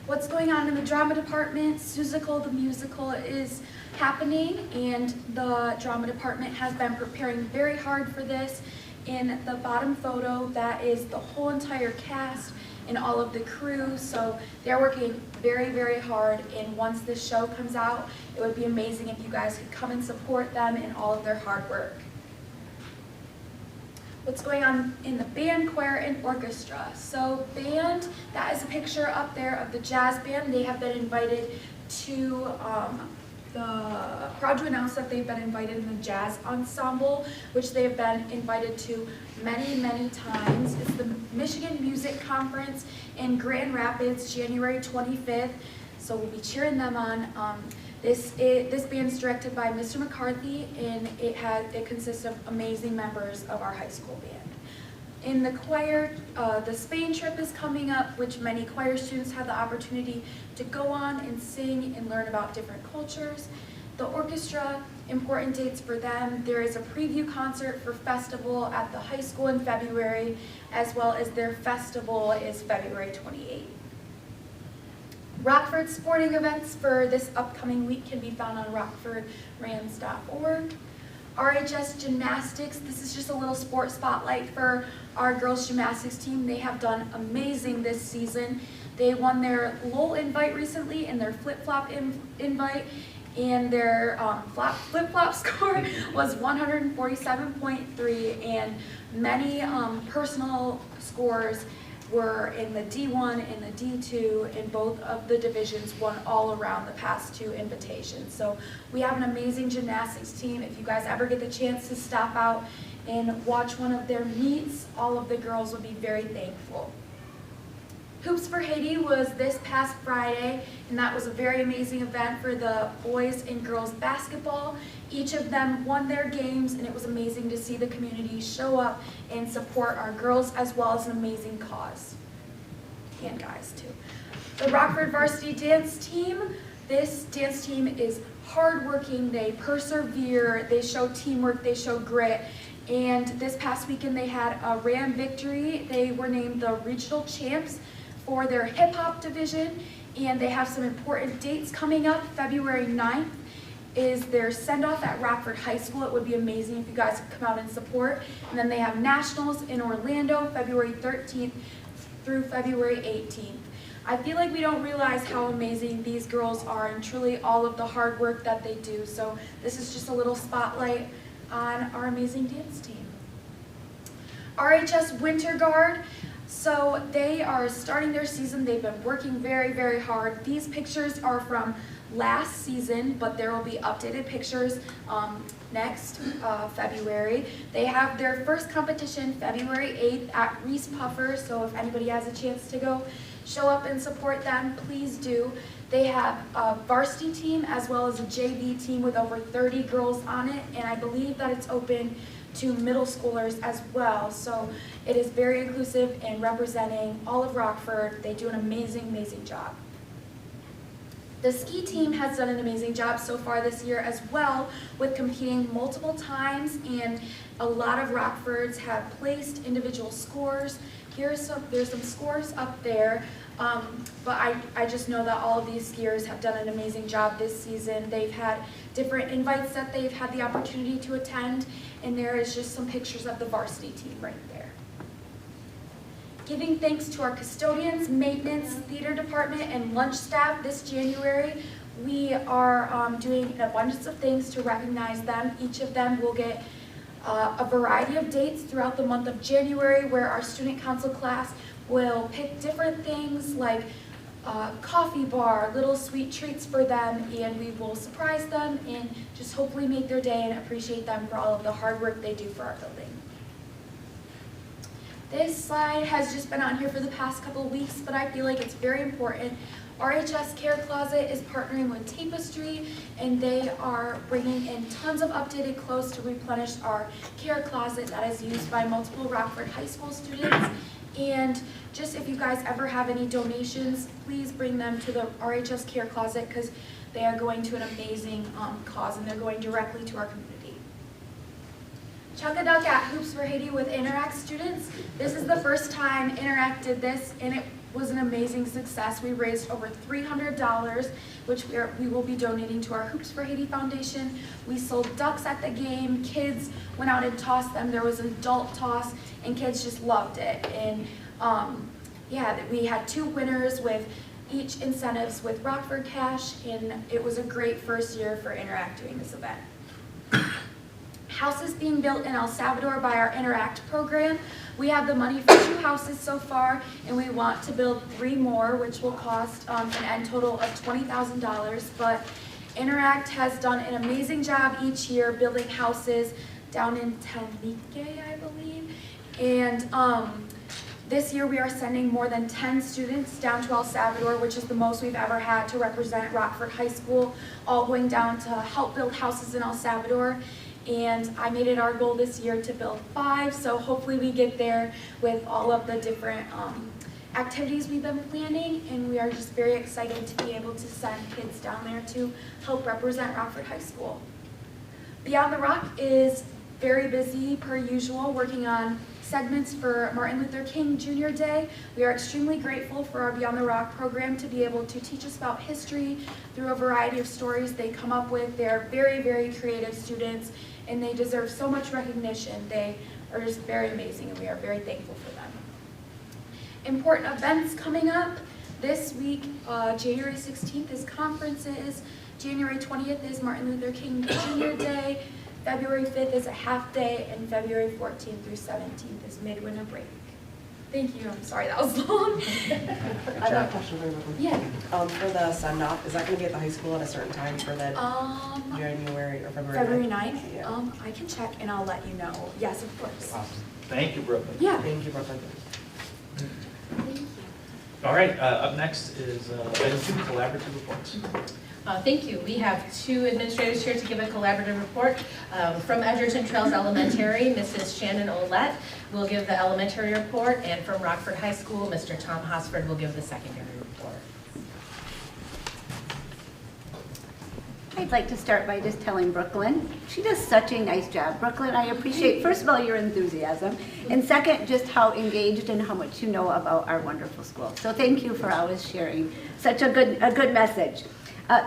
What's going on in the drama department? Seussical, the musical, is happening, and the drama department has been preparing very hard for this. In the bottom photo, that is the whole entire cast and all of the crew, so they're working very, very hard, and once this show comes out, it would be amazing if you guys could come and support them in all of their hard work. What's going on in the band, choir, and orchestra? So band, that is a picture up there of the jazz band. They have been invited to the proud to announce that they've been invited in the jazz ensemble, which they have been invited to many, many times. It's the Michigan Music Conference in Grand Rapids, January 25th. So we'll be cheering them on. This band's directed by Mr. McCarthy, and it consists of amazing members of our high school band. In the choir, the Spain trip is coming up, which many choir students have the opportunity to go on and sing and learn about different cultures. The orchestra, important dates for them. There is a preview concert for festival at the high school in February, as well as their festival is February 28th. Rockford sporting events for this upcoming week can be found on rockfordrans.org. RHS Gymnastics, this is just a little sport spotlight for our girls gymnastics team. They have done amazing this season. They won their Lowell invite recently and their flip-flop invite, and their flip-flop score was 147.3, and many personal scores were in the D1 and the D2, and both of the divisions won all around the past two invitations. So we have an amazing gymnastics team. If you guys ever get the chance to stop out and watch one of their meets, all of the girls would be very thankful. Hoops for Haiti was this past Friday, and that was a very amazing event for the boys and girls basketball. Each of them won their games, and it was amazing to see the community show up and support our girls, as well as an amazing cause. And guys, too. The Rockford varsity dance team. This dance team is hardworking. They persevere. They show teamwork. They show grit. And this past weekend, they had a RAM victory. They were named the regional champs for their hip-hop division, and they have some important dates coming up. February 9th is their send-off at Rockford High School. It would be amazing if you guys could come out and support. And then they have nationals in Orlando, February 13th through February 18th. I feel like we don't realize how amazing these girls are and truly all of the hard work that they do. So this is just a little spotlight on our amazing dance team. RHS Winter Guard. So they are starting their season. They've been working very, very hard. These pictures are from last season, but there will be updated pictures next February. They have their first competition February 8th at Reese Puffer, so if anybody has a chance to go show up and support them, please do. They have a varsity team as well as a JV team with over 30 girls on it, and I believe that it's open to middle schoolers as well. So it is very inclusive and representing all of Rockford. They do an amazing, amazing job. The ski team has done an amazing job so far this year as well, with competing multiple times, and a lot of Rockfords have placed individual scores. There's some scores up there, but I just know that all of these skiers have done an amazing job this season. They've had different invites that they've had the opportunity to attend, and there is just some pictures of the varsity team right there. giving thanks to our custodians, maintenance, theater department, and lunch staff this January. We are doing an abundance of things to recognize them. Each of them will get a variety of dates throughout the month of January where our student council class will pick different things like coffee bar, little sweet treats for them, and we will surprise them and just hopefully make their day and appreciate them for all of the hard work they do for our building. This slide has just been on here for the past couple of weeks, but I feel like it's very important. RHS Care Closet is partnering with Tapestry, and they are bringing in tons of updated clothes to replenish our care closet that is used by multiple Rockford High School students. And just if you guys ever have any donations, please bring them to the RHS Care Closet because they are going to an amazing cause and they're going directly to our community. Chuck-a-Duck at Hoops for Haiti with Interact students. This is the first time Interact did this, and it was an amazing success. We raised over $300, which we will be donating to our Hoops for Haiti Foundation. We sold ducks at the game. Kids went out and tossed them. There was an adult toss, and kids just loved it. And yeah, we had 2 winners with each incentives with Rockford Cash, and it was a great first year for Interact doing this event. Houses being built in El Salvador by our Interact program. We have the money for 2 houses so far, and we want to build 3 more, which will cost an end total of $20,000. But Interact has done an amazing job each year building houses down in Telnique, I believe. And this year we are sending more than 10 students down to El Salvador, which is the most we've ever had to represent Rockford High School, all going down to help build houses in El Salvador. And I made it our goal this year to build 5, so hopefully we get there with all of the different activities we've been planning, and we are just very excited to be able to send kids down there to help represent Rockford High School. Beyond the Rock is very busy per usual, working on segments for Martin Luther King Jr. Day. We are extremely grateful for our Beyond the Rock program to be able to teach us about history through a variety of stories they come up with. They're very, very creative students, and they deserve so much recognition. They are just very amazing, and we are very thankful for them. Important events coming up. This week, January 16th is conferences. January 20th is Martin Luther King Jr. Day. February 5th is a half day, and February 14th through 17th is midwinter break. Thank you. I'm sorry that was long. I have a question very quickly. Yeah. For the send-off, is that going to be at the high school at a certain time for the January or February 9th? Yeah. I can check and I'll let you know. Yes, of course. Awesome. Thank you, Brooklyn. Yeah. Thank you, Brooklyn. All right, up next is item 2, collaborative reports. Thank you. We have 2 administrators here to give a collaborative report. From Edgerton Trails Elementary, Mrs. Shannon Olette will give the elementary report, and from Rockford High School, Mr. Tom Hosford will give the secondary report. I'd like to start by just telling Brooklyn, she does such a nice job. Brooklyn, I appreciate, first of all, your enthusiasm, and second, just how engaged and how much you know about our wonderful school. So thank you for always sharing such a good message.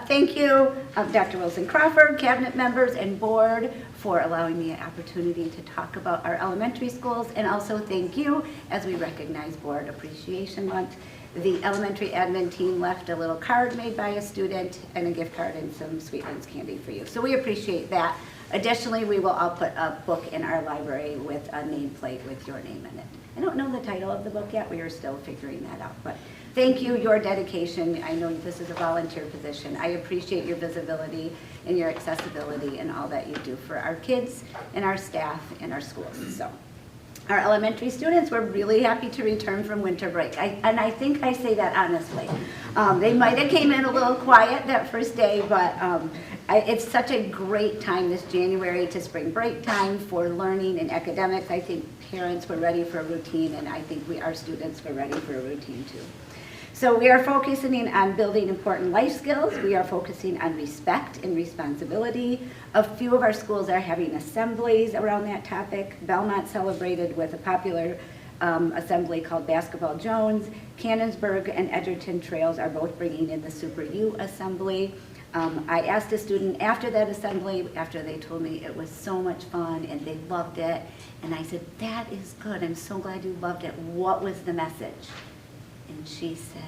Thank you, Dr. Wilson Crawford, cabinet members, and board for allowing me an opportunity to talk about our elementary schools, and also thank you as we recognize Board Appreciation Month. The elementary admin team left a little card made by a student and a gift card and some Sweetlands candy for you. So we appreciate that. Additionally, we will all put a book in our library with a nameplate with your name in it. I don't know the title of the book yet. We are still figuring that out. But thank you, your dedication. I know this is a volunteer position. I appreciate your visibility and your accessibility and all that you do for our kids and our staff and our schools. So our elementary students were really happy to return from winter break. And I think I say that honestly. They might have came in a little quiet that first day, but it's such a great time this January to spring break time for learning and academics. I think parents were ready for a routine, and I think our students were ready for a routine too. So we are focusing on building important life skills. We are focusing on respect and responsibility. A few of our schools are having assemblies around that topic. Belmont celebrated with a popular assembly called Basketball Jones. Cannonsburg and Edgerton Trails are both bringing in the Super U assembly. I asked a student after that assembly, after they told me it was so much fun and they loved it, and I said, that is good, I'm so glad you loved it. What was the message? And she said,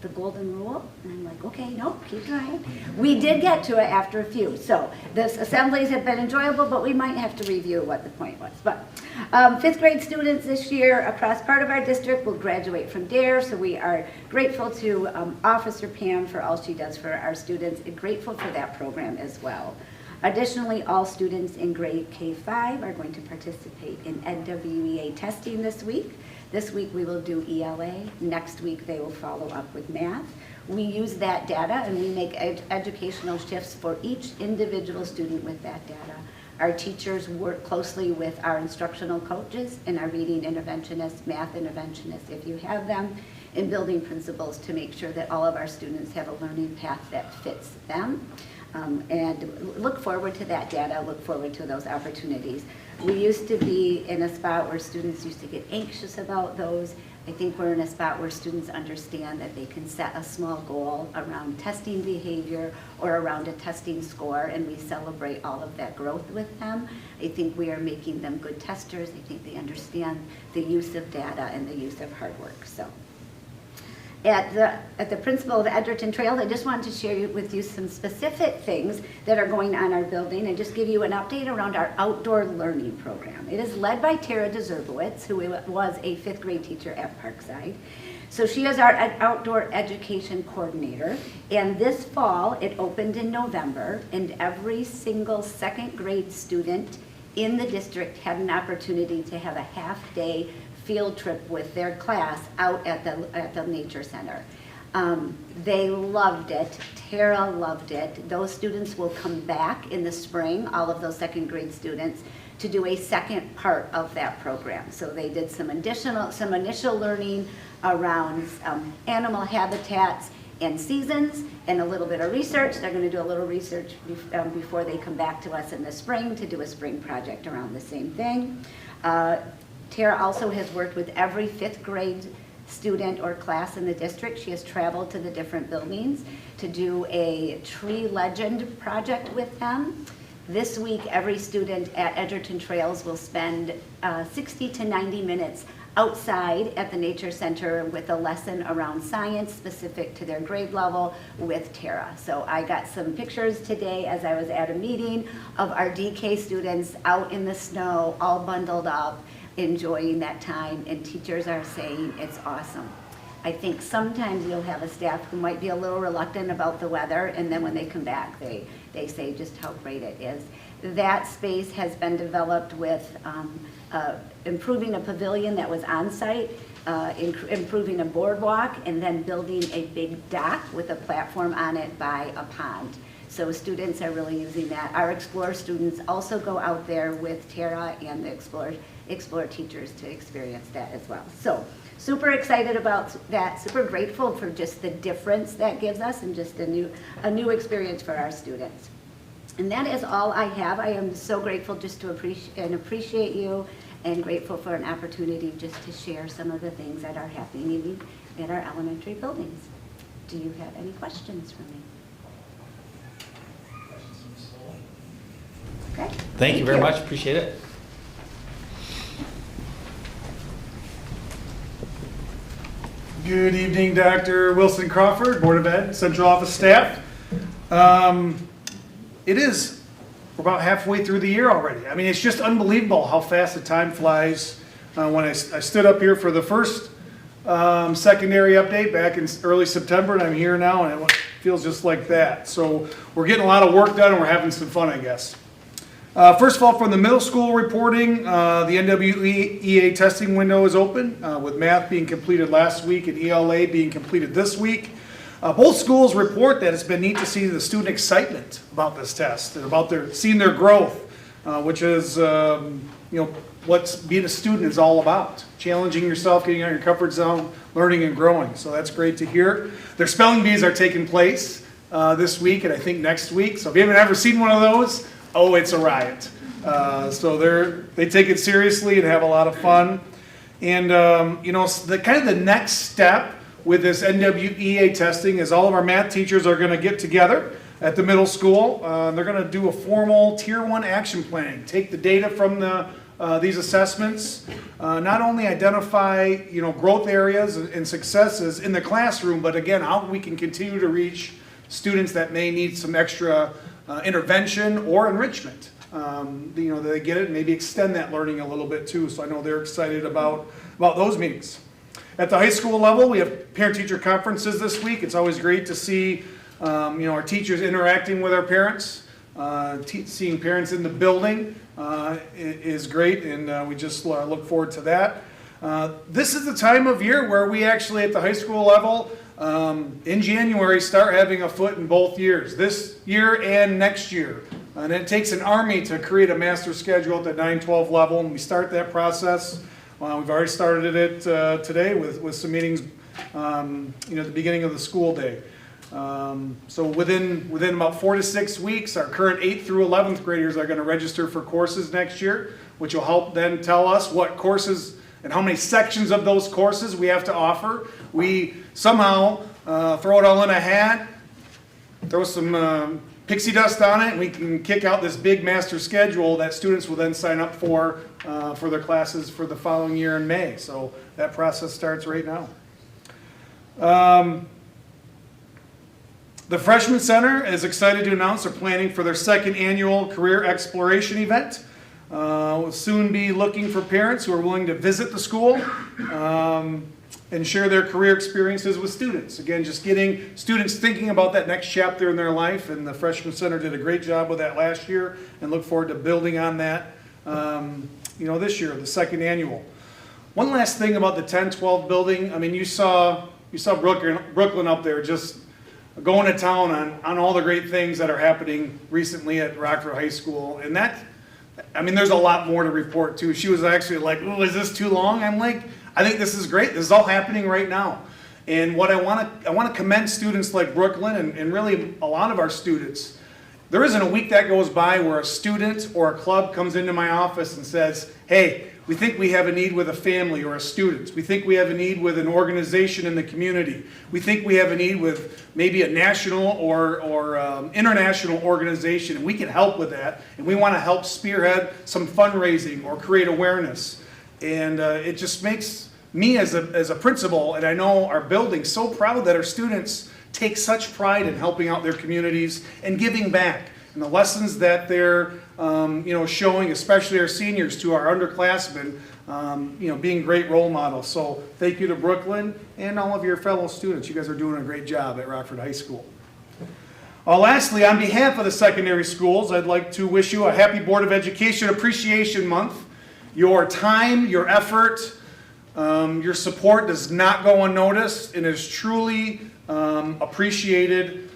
the golden rule. And I'm like, okay, nope, keep trying. We did get to it after a few. So this assemblies have been enjoyable, but we might have to review what the point was. But fifth grade students this year across part of our district will graduate from DARE. So we are grateful to Officer Pam for all she does for our students and grateful for that program as well. Additionally, all students in grade K-5 are going to participate in NWEA testing this week. This week we will do ELA. Next week they will follow up with math. We use that data and we make educational shifts for each individual student with that data. Our teachers work closely with our instructional coaches and our reading interventionists, math interventionists, if you have them, in building principles to make sure that all of our students have a learning path that fits them. And look forward to that data, look forward to those opportunities. We used to be in a spot where students used to get anxious about those. I think we're in a spot where students understand that they can set a small goal around testing behavior or around a testing score, and we celebrate all of that growth with them. I think we are making them good testers. I think they understand the use of data and the use of hard work. So. At the principal of Edgerton Trails, I just wanted to share with you some specific things that are going on in our building and just give you an update around our outdoor learning program. It is led by Tara Deservowitz, who was a fifth grade teacher at Parkside. So she is our outdoor education coordinator, and this fall it opened in November, and every single second grade student in the district had an opportunity to have a half-day field trip with their class out at the nature center. They loved it. Tara loved it. Those students will come back in the spring, all of those second grade students, to do a second part of that program. So they did some initial learning around animal habitats and seasons and a little bit of research. They're going to do a little research before they come back to us in the spring to do a spring project around the same thing. Tara also has worked with every fifth grade student or class in the district. She has traveled to the different buildings to do a tree legend project with them. This week, every student at Edgerton Trails will spend 60 to 90 minutes outside at the Nature Center with a lesson around science specific to their grade level with Tara. So I got some pictures today as I was at a meeting of our DK students out in the snow, all bundled up, enjoying that time, and teachers are saying it's awesome. I think sometimes you'll have a staff who might be a little reluctant about the weather, and then when they come back, they say just how great it is. That space has been developed with improving a pavilion that was on site, improving a boardwalk, and then building a big dock with a platform on it by a pond. So students are really using that. Our Explore students also go out there with Tara and the Explore teachers to experience that as well. So super excited about that, super grateful for just the difference that gives us and just a new experience for our students. And that is all I have. I am so grateful just to appreciate you and grateful for an opportunity just to share some of the things that are happening in our elementary buildings. Do you have any questions for me? Okay. Thank you very much. Appreciate it. Good evening, Dr. Wilson Crawford, Board of Ed, Central Office staff. We're about halfway through the year already. I mean, it's just unbelievable how fast the time flies. When I stood up here for the first secondary update back in early September, and I'm here now, and it feels just like that. So we're getting a lot of work done, and we're having some fun, I guess. First of all, from the middle school reporting, the NWEA testing window is open, with math being completed last week and ELA being completed this week. Both schools report that it's been neat to see the student excitement about this test and about seeing their growth, which is what being a student is all about. Challenging yourself, getting out of your comfort zone, learning and growing. So that's great to hear. Their spelling bees are taking place this week and I think next week. So if you haven't ever seen one of those, oh, it's a riot. So they take it seriously and have a lot of fun. And the kind of the next step with this NWEA testing is all of our math teachers are going to get together at the middle school. They're going to do a formal Tier 1 action plan. Take the data from these assessments, not only identify growth areas and successes in the classroom, but again, how we can continue to reach students that may need some extra intervention or enrichment. They get it and maybe extend that learning a little bit too. So I know they're excited about those meetings. At the high school level, we have parent-teacher conferences this week. It's always great to see our teachers interacting with our parents. Seeing parents in the building is great, and we just look forward to that. This is the time of year where we actually, at the high school level, in January, start having a foot in both years, this year and next year. And it takes an army to create a master schedule at the 9-12 level, and we start that process. We've already started it today with some meetings, at the beginning of the school day. So within about 4 to 6 weeks, our current 8th through 11th graders are going to register for courses next year, which will help then tell us what courses and how many sections of those courses we have to offer. We somehow throw it all in a hat, throw some pixie dust on it, and we can kick out this big master schedule that students will then sign up for their classes for the following year in May. So that process starts right now. The Freshman Center is excited to announce they're planning for their 2nd annual career exploration event. We'll soon be looking for parents who are willing to visit the school and share their career experiences with students. Again, just getting students thinking about that next chapter in their life, and the Freshman Center did a great job with that last year, and look forward to building on that this year, the 2nd annual. One last thing about the 10-12 building. I mean, you saw Brooklyn up there just going to town on all the great things that are happening recently at Rockford High School. And there's a lot more to report too. She was actually like, "Oh, is this too long?" I'm like, I think this is great. This is all happening right now. And what I want to commend students like Brooklyn and really a lot of our students. There isn't a week that goes by where a student or a club comes into my office and says, "Hey, we think we have a need with a family or a student. We think we have a need with an organization in the community. We think we have a need with maybe a national or international organization, and we can help with that. And we want to help spearhead some fundraising or create awareness." And it just makes me as a principal, and I know our building, so proud that our students take such pride in helping out their communities and giving back. And the lessons that they're showing, especially our seniors, to our underclassmen, being great role models. So thank you to Brooklyn and all of your fellow students. You guys are doing a great job at Rockford High School. Lastly, on behalf of the secondary schools, I'd like to wish you a happy Board of Education Appreciation Month. Your time, your effort, your support does not go unnoticed and is truly appreciated.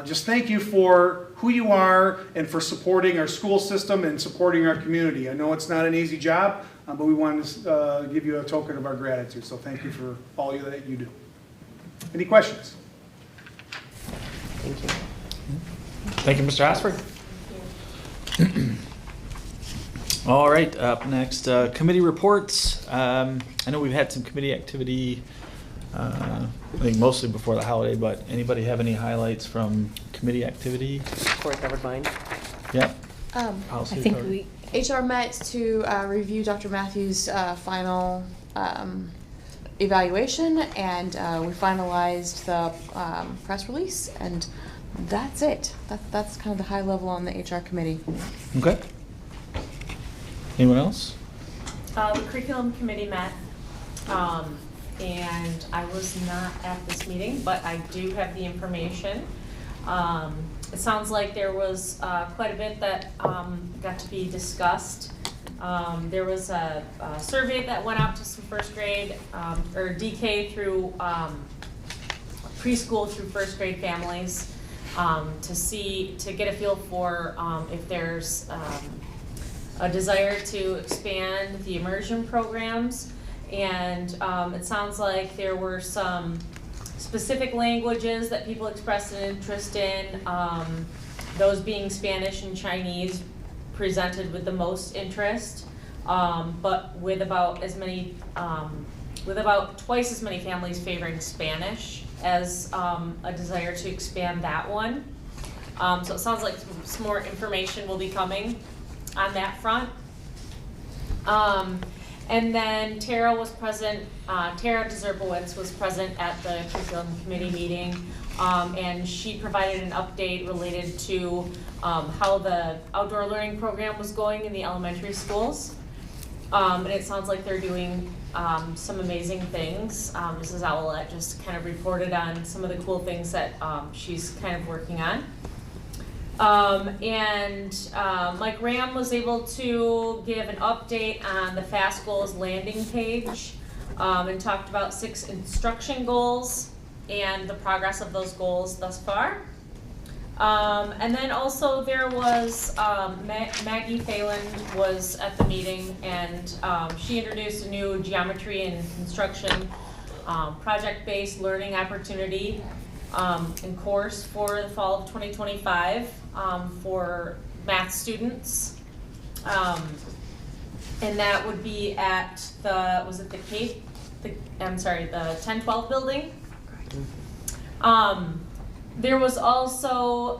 Just thank you for who you are and for supporting our school system and supporting our community. I know it's not an easy job, but we wanted to give you a token of our gratitude. So thank you for all that you do. Any questions? Thank you. Thank you, Mr. Osford. All right, up next, committee reports. I know we've had some committee activity, I think mostly before the holiday, but anybody have any highlights from committee activity? Corey covered mine. Yep. I think HR met to review Dr. Matthews' final evaluation, and we finalized the press release, and that's it. That's kind of the high level on the HR committee. Okay. Anyone else? The curriculum committee met, and I was not at this meeting, but I do have the information. It sounds like there was quite a bit that got to be discussed. There was a survey that went out to some first grade, or DK through preschool through first grade families, to get a feel for if there's a desire to expand the immersion programs. And it sounds like there were some specific languages that people expressed an interest in, those being Spanish and Chinese, presented with the most interest, but with about twice as many families favoring Spanish as a desire to expand that one. So it sounds like some more information will be coming on that front. And then Tara was present, Tara Dzerpowicz was present at the curriculum committee meeting, and she provided an update related to how the outdoor learning program was going in the elementary schools. And it sounds like they're doing some amazing things. Mrs. Owlett just kind of reported on some of the cool things that she's kind of working on. Mike Ram was able to give an update on the Fast Goals landing page and talked about 6 instruction goals and the progress of those goals thus far. And then also there was Maggie Phelan was at the meeting, and she introduced a new geometry and construction project-based learning opportunity and course for the fall of 2025 for math students. And that would be at the 1012 building. There was also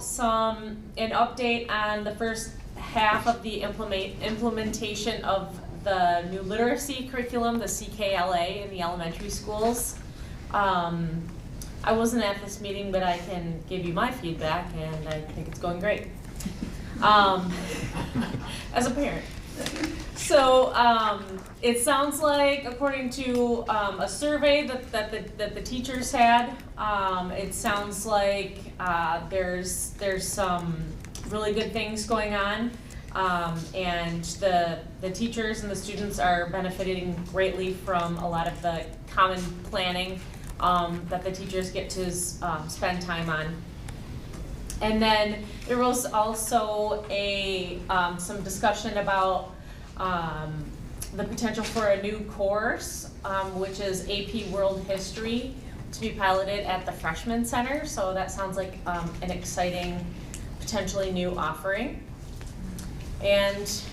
an update on the first half of the implementation of the new literacy curriculum, the CKLA, in the elementary schools. I wasn't at this meeting, but I can give you my feedback, and I think it's going great. As a parent. So it sounds like, according to a survey that the teachers had, it sounds like there's some really good things going on, and the teachers and the students are benefiting greatly from a lot of the common planning that the teachers get to spend time on. And then there was also some discussion about the potential for a new course, which is AP World History, to be piloted at the Freshman Center. So that sounds like an exciting, potentially new offering. And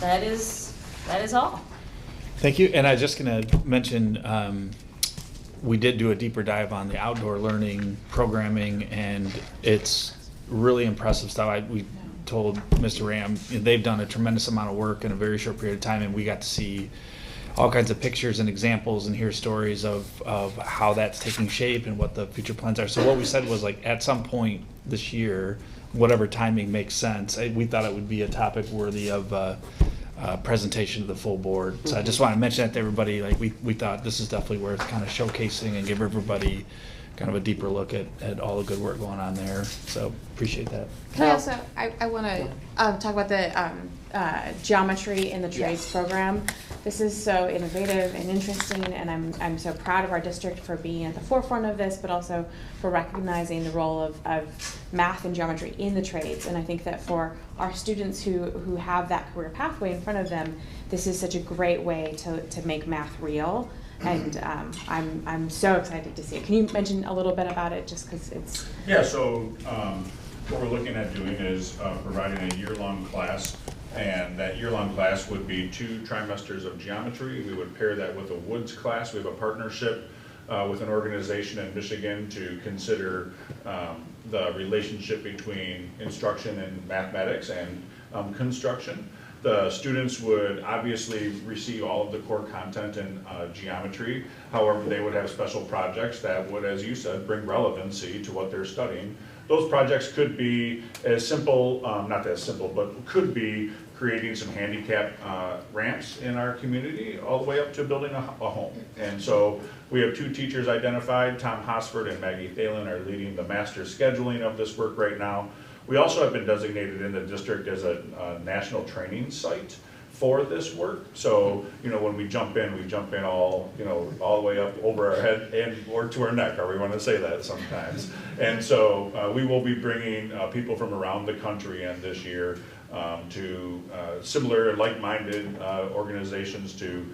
that is all. Thank you. And I was just going to mention, we did do a deeper dive on the outdoor learning programming, and it's really impressive stuff. We told Mr. Ram they've done a tremendous amount of work in a very short period of time, and we got to see all kinds of pictures and examples and hear stories of how that's taking shape and what the future plans are. So what we said was, like, at some point this year, whatever timing makes sense, we thought it would be a topic worthy of presentation to the full board. So I just want to mention that to everybody. Like, we thought this is definitely worth kind of showcasing and give everybody kind of a deeper look at all the good work going on there. So appreciate that. Can I also, I want to talk about the geometry in the trades program. This is so innovative and interesting, and I'm so proud of our district for being at the forefront of this, but also for recognizing the role of math and geometry in the trades. And I think that for our students who have that career pathway in front of them, this is such a great way to make math real. And I'm so excited to see it. Can you mention a little bit about it, just because it's... Yeah, so what we're looking at doing is providing a year-long class, and that year-long class would be 2 trimesters of geometry. We would pair that with a woods class. We have a partnership with an organization in Michigan to consider the relationship between instruction in mathematics and construction. The students would obviously receive all of the core content in geometry. However, they would have special projects that would, as you said, bring relevancy to what they're studying. Those projects could be as simple, not as simple, but could be creating some handicap ramps in our community, all the way up to building a home. And so we have 2 teachers identified. Tom Hosford and Maggie Thalen are leading the master scheduling of this work right now. We also have been designated in the district as a national training site for this work. So, when we jump in all, all the way up over our head and or to our neck, or we want to say that sometimes. And so we will be bringing people from around the country in this year to similar like-minded organizations to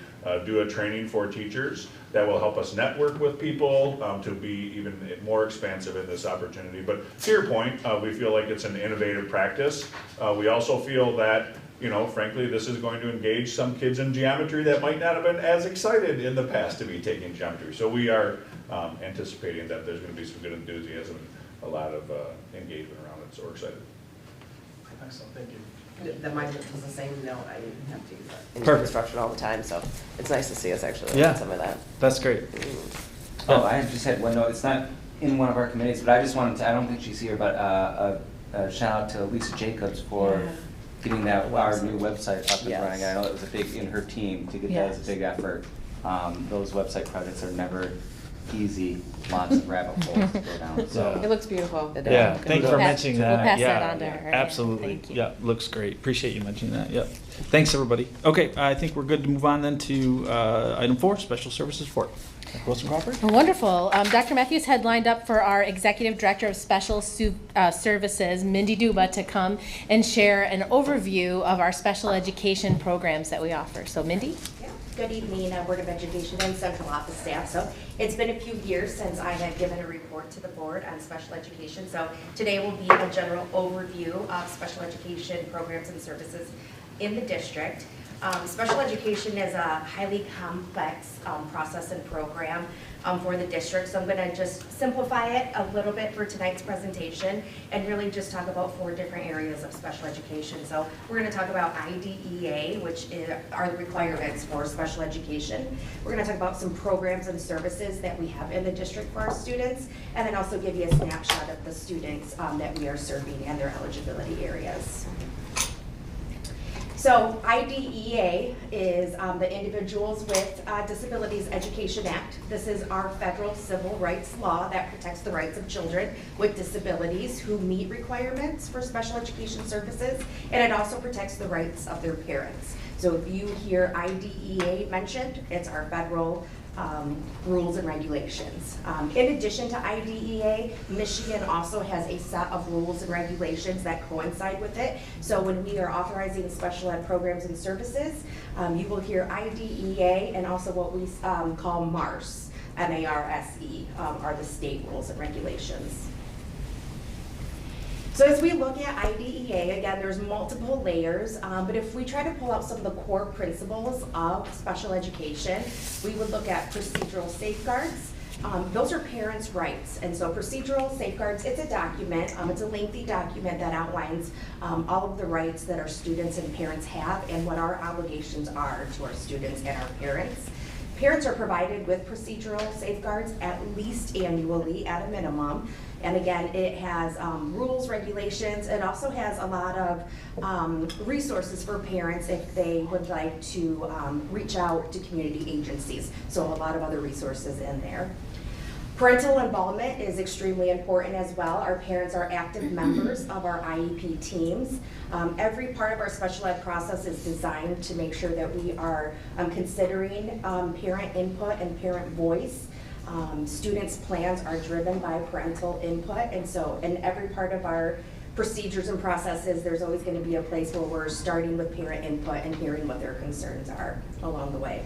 do a training for teachers that will help us network with people to be even more expansive in this opportunity. But to your point, we feel like it's an innovative practice. We also feel that, you know, frankly, this is going to engage some kids in geometry that might not have been as excited in the past to be taking geometry. So we are anticipating that there's going to be some good enthusiasm, a lot of engagement around it, so we're excited. Excellent, thank you. That mine was the same note, I didn't have to use that. Perfect. Instruction all the time, so it's nice to see us actually Yeah. learn some of that. That's great. Oh, I just had one note. It's not in one of our committees, but I just wanted to, I don't think she's here, but a shout out to Lisa Jacobs for getting that, our new website up and running. I know it was a big, in her team, to get that as a big effort. Those website projects are never easy, lots of rabbit holes to go down. So It looks beautiful. Yeah, thank you for mentioning that. We'll pass Yeah, that on to her. absolutely. Thank you. Yeah, looks great. Appreciate you mentioning that. Yep. Thanks, everybody. Okay, I think we're good to move on then to item 4, special services report. Wilson Crawford? Wonderful. Dr. Matthews had lined up for our Executive Director of Special Services, Mindy Duba, to come and share an overview of our special education programs that we offer. So, Mindy? Good evening, Board of Education and Central Office staff. So it's been a few years since I had given a report to the board on special education. So today will be a general overview of special education programs and services in the district. Special education is a highly complex process and program for the district. So I'm going to just simplify it a little bit for tonight's presentation and really just talk about 4 different areas of special education. So we're going to talk about IDEA, which are the requirements for special education. We're going to talk about some programs and services that we have in the district for our students, and then also give you a snapshot of the students that we are serving and their eligibility areas. So IDEA is the Individuals with Disabilities Education Act. This is our federal civil rights law that protects the rights of children with disabilities who meet requirements for special education services, and it also protects the rights of their parents. So if you hear IDEA mentioned, it's our federal rules and regulations. In addition to IDEA, Michigan also has a set of rules and regulations that coincide with it. So when we are authorizing special ed programs and services, you will hear IDEA and also what we call MARSE, M-A-R-S-E, are the state rules and regulations. So as we look at IDEA, again, there's multiple layers, but if we try to pull out some of the core principles of special education, we would look at procedural safeguards. Those are parents' rights, and so procedural safeguards, it's a document, it's a lengthy document that outlines all of the rights that our students and parents have and what our obligations are to our students and our parents. Parents are provided with procedural safeguards at least annually at a minimum. And again, it has rules, regulations. It also has a lot of resources for parents if they would like to reach out to community agencies. So a lot of other resources in there. Parental involvement is extremely important as well. Our parents are active members of our IEP teams. Every part of our special ed process is designed to make sure that we are considering parent input and parent voice. Students' plans are driven by parental input, and so in every part of our procedures and processes, there's always going to be a place where we're starting with parent input and hearing what their concerns are along the way.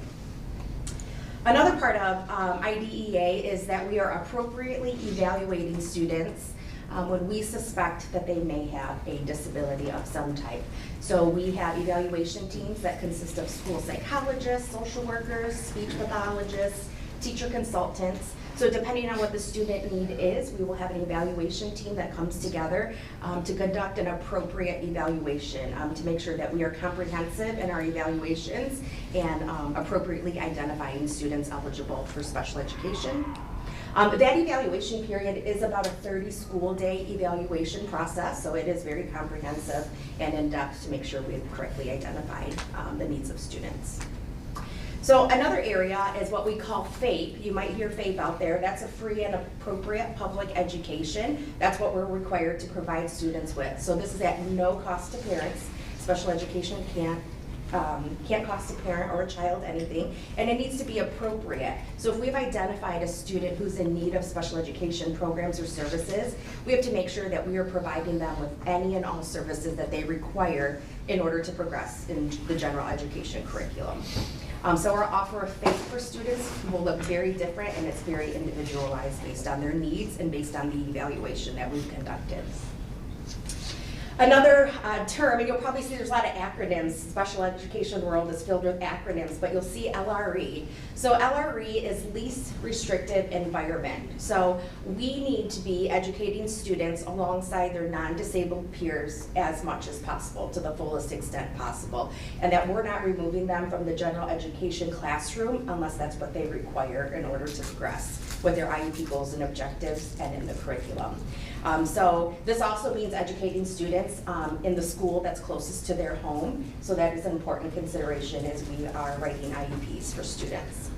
Another part of IDEA is that we are appropriately evaluating students when we suspect that they may have a disability of some type. So we have evaluation teams that consist of school psychologists, social workers, speech pathologists, teacher consultants. So depending on what the student need is, we will have an evaluation team that comes together to conduct an appropriate evaluation to make sure that we are comprehensive in our evaluations and appropriately identifying students eligible for special education. That evaluation period is about a 30 school day evaluation process, so it is very comprehensive and in-depth to make sure we've correctly identified the needs of students. So another area is what we call FAPE. You might hear FAPE out there. That's a free and appropriate public education. That's what we're required to provide students with. So this is at no cost to parents. Special education can't can't cost a parent or a child anything, and it needs to be appropriate. So if we've identified a student who's in need of special education programs or services, we have to make sure that we are providing them with any and all services that they require in order to progress in the general education curriculum. So our offer of FAPE for students will look very different, and it's very individualized based on their needs and based on the evaluation that we've conducted. Another term, and you'll probably see there's a lot of acronyms. Special education world is filled with acronyms, but you'll see LRE. So LRE is least restrictive environment. So we need to be educating students alongside their non-disabled peers as much as possible, to the fullest extent possible, and that we're not removing them from the general education classroom unless that's what they require in order to progress with their IEP goals and objectives and in the curriculum. So this also means educating students in the school that's closest to their home. So that is an important consideration as we are writing IEPs for students.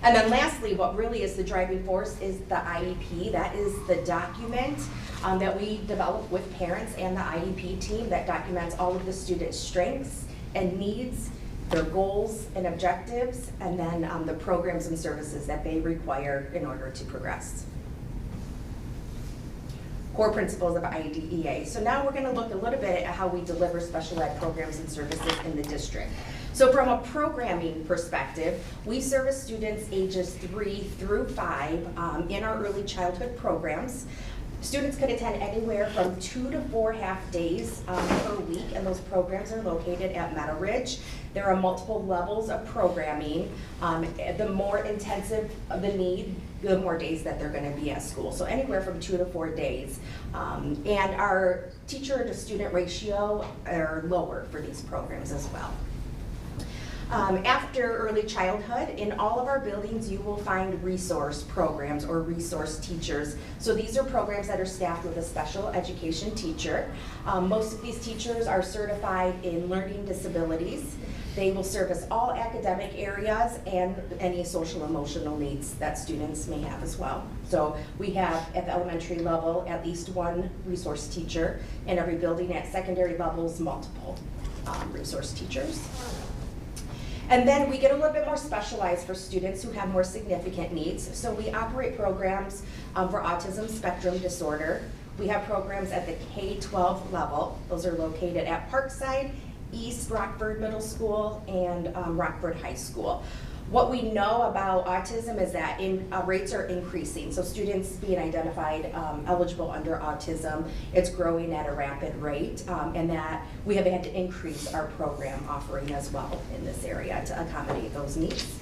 And then lastly, what really is the driving force is the IEP. That is the document that we develop with parents and the IEP team that documents all of the students' strengths and needs, their goals and objectives, and then the programs and services that they require in order to progress. Core principles of IDEA. So now we're going to look a little bit at how we deliver special ed programs and services in the district. So from a programming perspective, we service students ages 3 through 5 in our early childhood programs. Students could attend anywhere from 2 to 4 half days per week, and those programs are located at Meadow Ridge. There are multiple levels of programming. The more intensive the need, the more days that they're going to be at school. So anywhere from 2 to 4 days. And our teacher to student ratio are lower for these programs as well. After early childhood, in all of our buildings, you will find resource programs or resource teachers. So these are programs that are staffed with a special education teacher. Most of these teachers are certified in learning disabilities. They will service all academic areas and any social emotional needs that students may have as well. So we have at the elementary level at least one resource teacher. In every building at secondary levels, multiple resource teachers. And then we get a little bit more specialized for students who have more significant needs. So we operate programs for autism spectrum disorder. We have programs at the K-12 level. Those are located at Parkside, East Rockford Middle School, and Rockford High School. What we know about autism is that rates are increasing. So students being identified eligible under autism, it's growing at a rapid rate, and that we have had to increase our program offering as well in this area to accommodate those needs.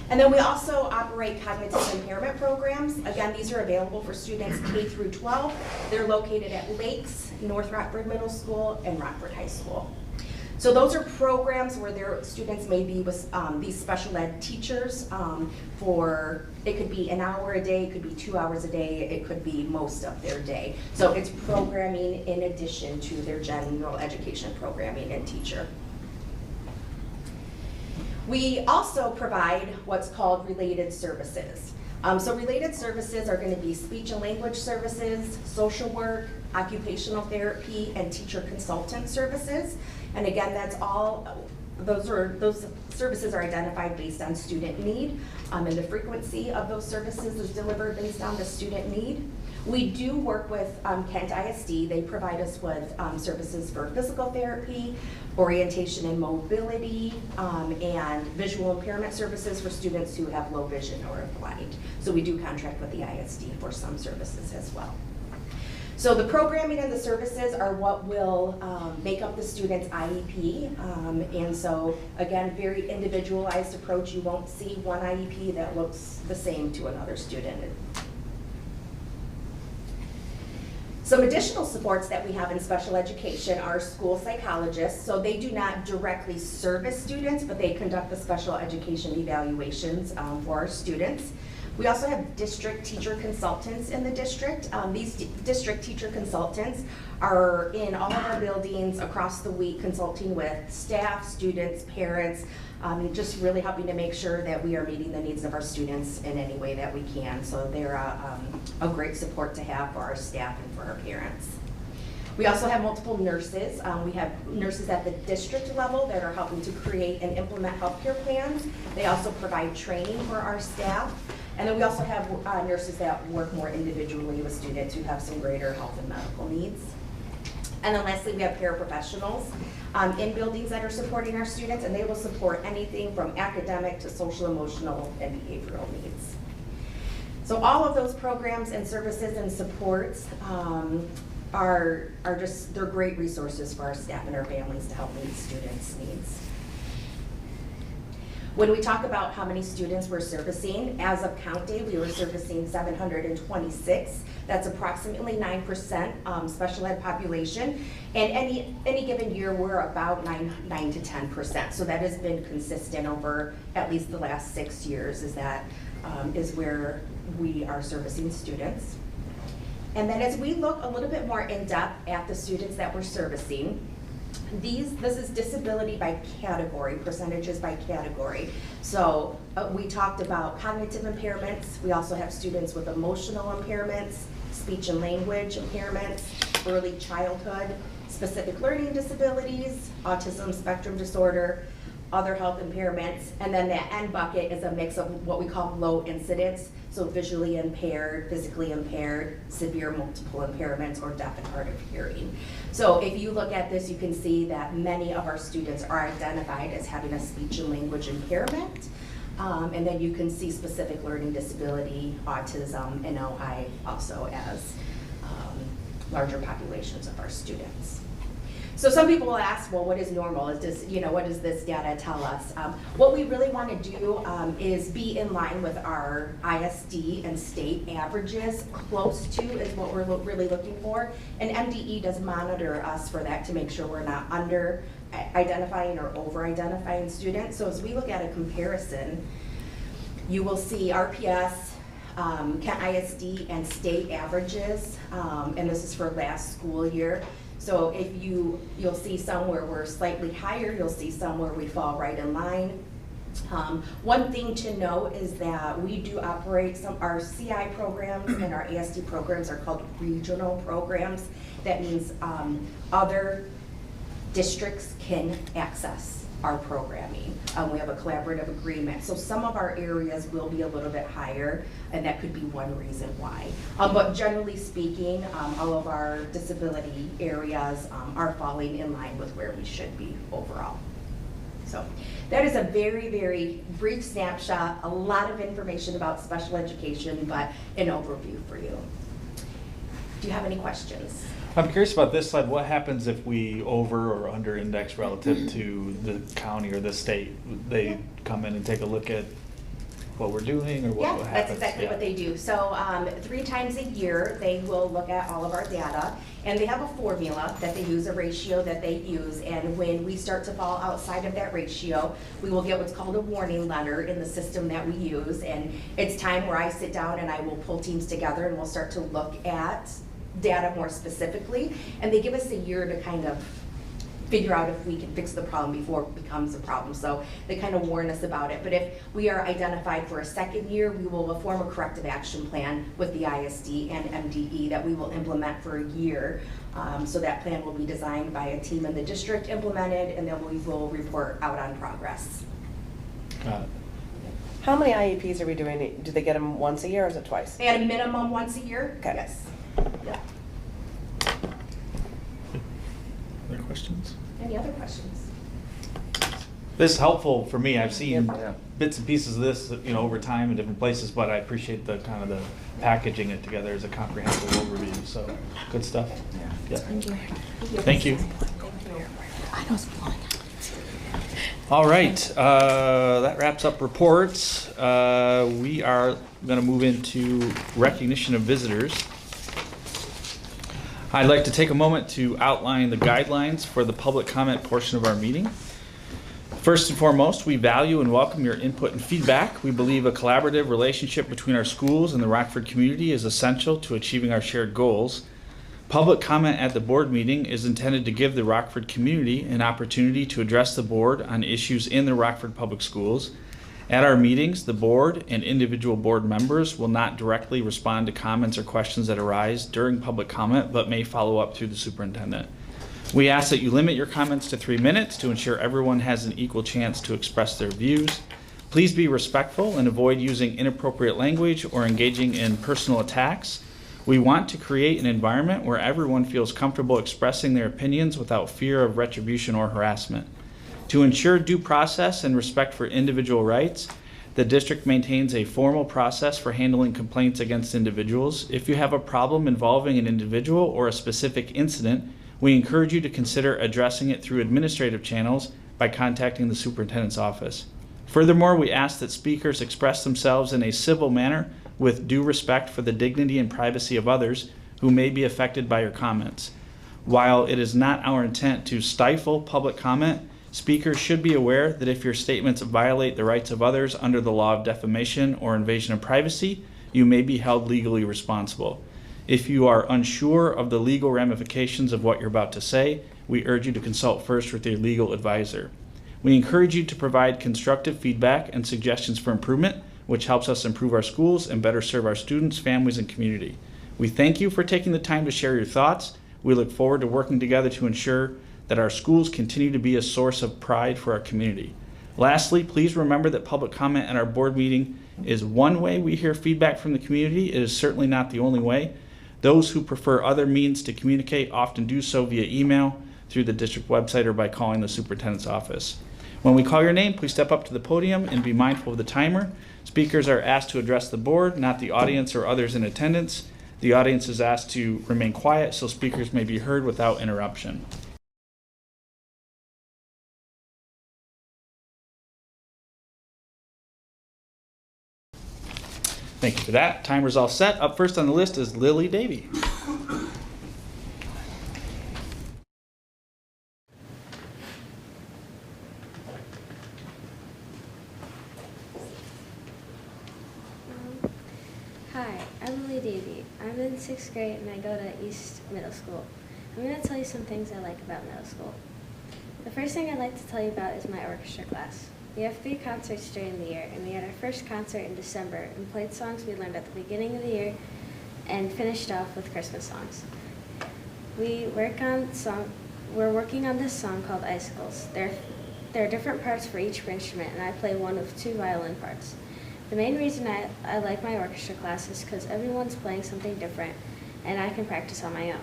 And then we also operate cognitive impairment programs. Again, these are available for students K through 12. They're located at Lakes, North Rockford Middle School, and Rockford High School. So those are programs where their students may be with these special ed teachers for, it could be an hour a day, it could be 2 hours a day, it could be most of their day. So it's programming in addition to their general education programming and teacher. We also provide what's called related services. So related services are going to be speech and language services, social work, occupational therapy, and teacher consultant services. And again, that's all, those services are identified based on student need, and the frequency of those services is delivered based on the student need. We do work with Kent ISD. They provide us with services for physical therapy, orientation and mobility, and visual impairment services for students who have low vision or are blind. So we do contract with the ISD for some services as well. So the programming and the services are what will make up the student's IEP. And so again, very individualized approach. You won't see one IEP that looks the same to another student. Some additional supports that we have in special education are school psychologists. So they do not directly service students, but they conduct the special education evaluations for our students. We also have district teacher consultants in the district. These district teacher consultants are in all of our buildings across the week consulting with staff, students, parents, just really helping to make sure that we are meeting the needs of our students in any way that we can. So they're a great support to have for our staff and for our parents. We also have multiple nurses. We have nurses at the district level that are helping to create and implement healthcare plans. They also provide training for our staff. And then we also have nurses that work more individually with students who have some greater health and medical needs. And then lastly, we have paraprofessionals in buildings that are supporting our students, and they will support anything from academic to social, emotional, and behavioral needs. So all of those programs and services and supports are just, they're great resources for our staff and our families to help meet students' needs. When we talk about how many students we're servicing, as of count day, we were servicing 726. That's approximately 9% special ed population. And any given year, we're about 9 to 10%. So that has been consistent over at least the last 6 years, is that is where we are servicing students. And then as we look a little bit more in depth at the students that we're servicing, this is disability by category, percentages by category. So we talked about cognitive impairments. We also have students with emotional impairments, speech and language impairments, early childhood, specific learning disabilities, autism spectrum disorder, other health impairments, and then the end bucket is a mix of what we call low incidence, so visually impaired, physically impaired, severe multiple impairments, or deaf and hard of hearing. So if you look at this, you can see that many of our students are identified as having a speech and language impairment, and then you can see specific learning disability, autism, and OHI also as larger populations of our students. So some people will ask, well, what is normal? Is this, what does this data tell us? What we really want to do is be in line with our ISD and state averages. Close to is what we're really looking for. And MDE does monitor us for that to make sure we're not under identifying or over identifying students. So as we look at a comparison, you will see RPS, Kent ISD, and state averages, and this is for last school year. So if you'll see some where we're slightly higher, you'll see some where we fall right in line. One thing to note is that we do operate our CI programs and our ASD programs are called regional programs. That means other districts can access our programming. We have a collaborative agreement. So some of our areas will be a little bit higher, and that could be one reason why. But generally speaking, all of our disability areas are falling in line with where we should be overall. So that is a very, very brief snapshot, a lot of information about special education, but an overview for you. Do you have any questions? I'm curious about this slide. What happens if we over or under index relative to the county or the state? They come in and take a look at what we're doing, or what happens? That's exactly what they do. So 3 times a year, they will look at all of our data, and they have a formula that they use, a ratio that they use, and when we start to fall outside of that ratio, we will get what's called a warning letter in the system that we use, and it's time where I sit down and I will pull teams together and we'll start to look at data more specifically, and they give us a year to kind of figure out if we can fix the problem before it becomes a problem. So they kind of warn us about it. But if we are identified for a second year, we will form a corrective action plan with the ISD and MDE that we will implement for a year. So that plan will be designed by a team in the district, implemented, and then we will report out on progress. Got it. How many IEPs are we doing? Do they get them once a year or is it twice? At a minimum once a year, okay. Yes. Yeah. Other questions? Any other questions? This is helpful for me. I've seen bits and pieces of this, over time in different places, but I appreciate the kind of the packaging it together as a comprehensive overview. So good stuff. Yeah. Thank you. Thank you. I know it's blowing out. All right, that wraps up reports. We are going to move into recognition of visitors. I'd like to take a moment to outline the guidelines for the public comment portion of our meeting. First and foremost, we value and welcome your input and feedback. We believe a collaborative relationship between our schools and the Rockford community is essential to achieving our shared goals. Public comment at the board meeting is intended to give the Rockford community an opportunity to address the board on issues in the Rockford Public Schools. At our meetings, the board and individual board members will not directly respond to comments or questions that arise during public comment, but may follow up through the superintendent. We ask that you limit your comments to 3 minutes to ensure everyone has an equal chance to express their views. Please be respectful and avoid using inappropriate language or engaging in personal attacks. We want to create an environment where everyone feels comfortable expressing their opinions without fear of retribution or harassment. To ensure due process and respect for individual rights, the district maintains a formal process for handling complaints against individuals. If you have a problem involving an individual or a specific incident, we encourage you to consider addressing it through administrative channels by contacting the superintendent's office. Furthermore, we ask that speakers express themselves in a civil manner with due respect for the dignity and privacy of others who may be affected by your comments. While it is not our intent to stifle public comment, speakers should be aware that if your statements violate the rights of others under the law of defamation or invasion of privacy, you may be held legally responsible. If you are unsure of the legal ramifications of what you're about to say, we urge you to consult first with your legal advisor. We encourage you to provide constructive feedback and suggestions for improvement, which helps us improve our schools and better serve our students, families, and community. We thank you for taking the time to share your thoughts. We look forward to working together to ensure that our schools continue to be a source of pride for our community. Lastly, please remember that public comment at our board meeting is one way we hear feedback from the community. It is certainly not the only way. Those who prefer other means to communicate often do so via email, through the district website, or by calling the superintendent's office. When we call your name, please step up to the podium and be mindful of the timer. Speakers are asked to address the board, not the audience or others in attendance. The audience is asked to remain quiet so speakers may be heard without interruption. Thank you for that. Timer's all set. Up first on the list is Lily Davey. Hi, I'm Lily Davey. I'm in 6th grade and I go to East Middle School. I'm going to tell you some things I like about middle school. The first thing I'd like to tell you about is my orchestra class. We have 3 concerts during the year, and we had our first concert in December and played songs we learned at the beginning of the year and finished off with Christmas songs. We're working on this song called Icicles. There are different parts for each instrument, and I play one of 2 violin parts. The main reason I like my orchestra class is because everyone's playing something different, and I can practice on my own.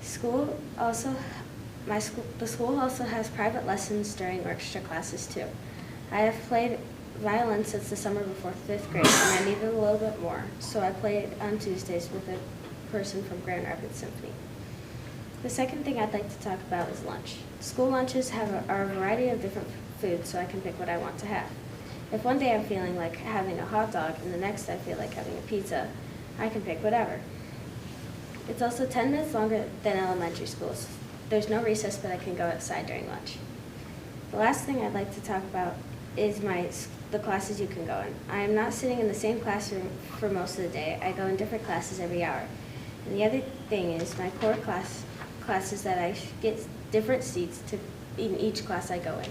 The school also has private lessons during orchestra classes too. I have played violin since the summer before 5th grade, and I needed a little bit more, so I played on Tuesdays with a person from Grand Rapids Symphony. The second thing I'd like to talk about is lunch. School lunches are a variety of different foods, so I can pick what I want to have. If one day I'm feeling like having a hot dog and the next I feel like having a pizza, I can pick whatever. It's also 10 minutes longer than elementary schools. There's no recess, but I can go outside during lunch. The last thing I'd like to talk about is the classes you can go in. I am not sitting in the same classroom for most of the day. I go in different classes every hour. And the other thing is my core classes that I get different seats in each class I go in.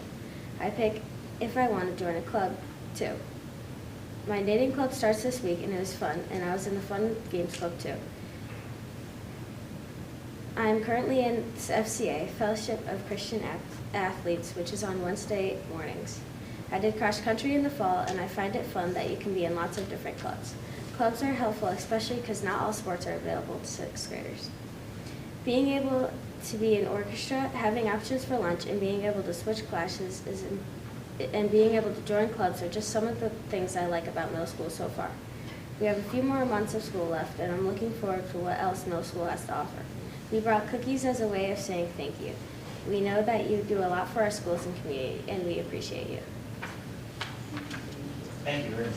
I pick if I want to join a club too. My knitting club starts this week and it was fun, and I was in the fun games club too. I'm currently in FCA, Fellowship of Christian Athletes, which is on Wednesday mornings. I did cross country in the fall, and I find it fun that you can be in lots of different clubs. Clubs are helpful, especially because not all sports are available to 6th graders. Being able to be in orchestra, having options for lunch, and being able to switch classes and being able to join clubs are just some of the things I like about middle school so far. We have a few more months of school left, and I'm looking forward to what else middle school has to offer. We brought cookies as a way of saying thank you. We know that you do a lot for our schools and community, and we appreciate you. Thank you very much.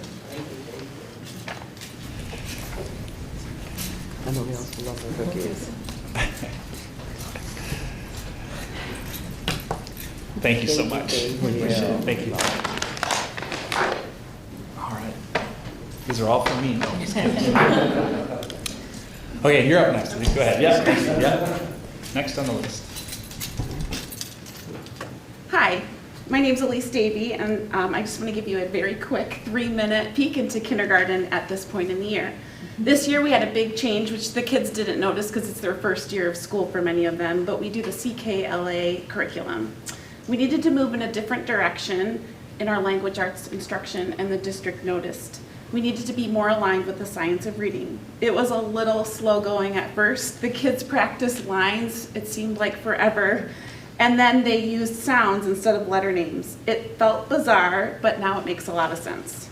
I know we also love our cookies. Thank you so much. Yeah. Thank you. All right. These are all for me. No, I'm just kidding. Okay, you're up next. Go ahead. Yes. Yeah. Next on the list. Hi, My name's Elise Davey, and I just want to give you a very quick 3-minute peek into kindergarten at this point in the year. This year we had a big change, which the kids didn't notice because it's their first year of school for many of them, but we do the CKLA curriculum. We needed to move in a different direction in our language arts instruction, and the district noticed. We needed to be more aligned with the science of reading. It was a little slow going at first. The kids practiced lines, it seemed like forever, and then they used sounds instead of letter names. It felt bizarre, but now it makes a lot of sense.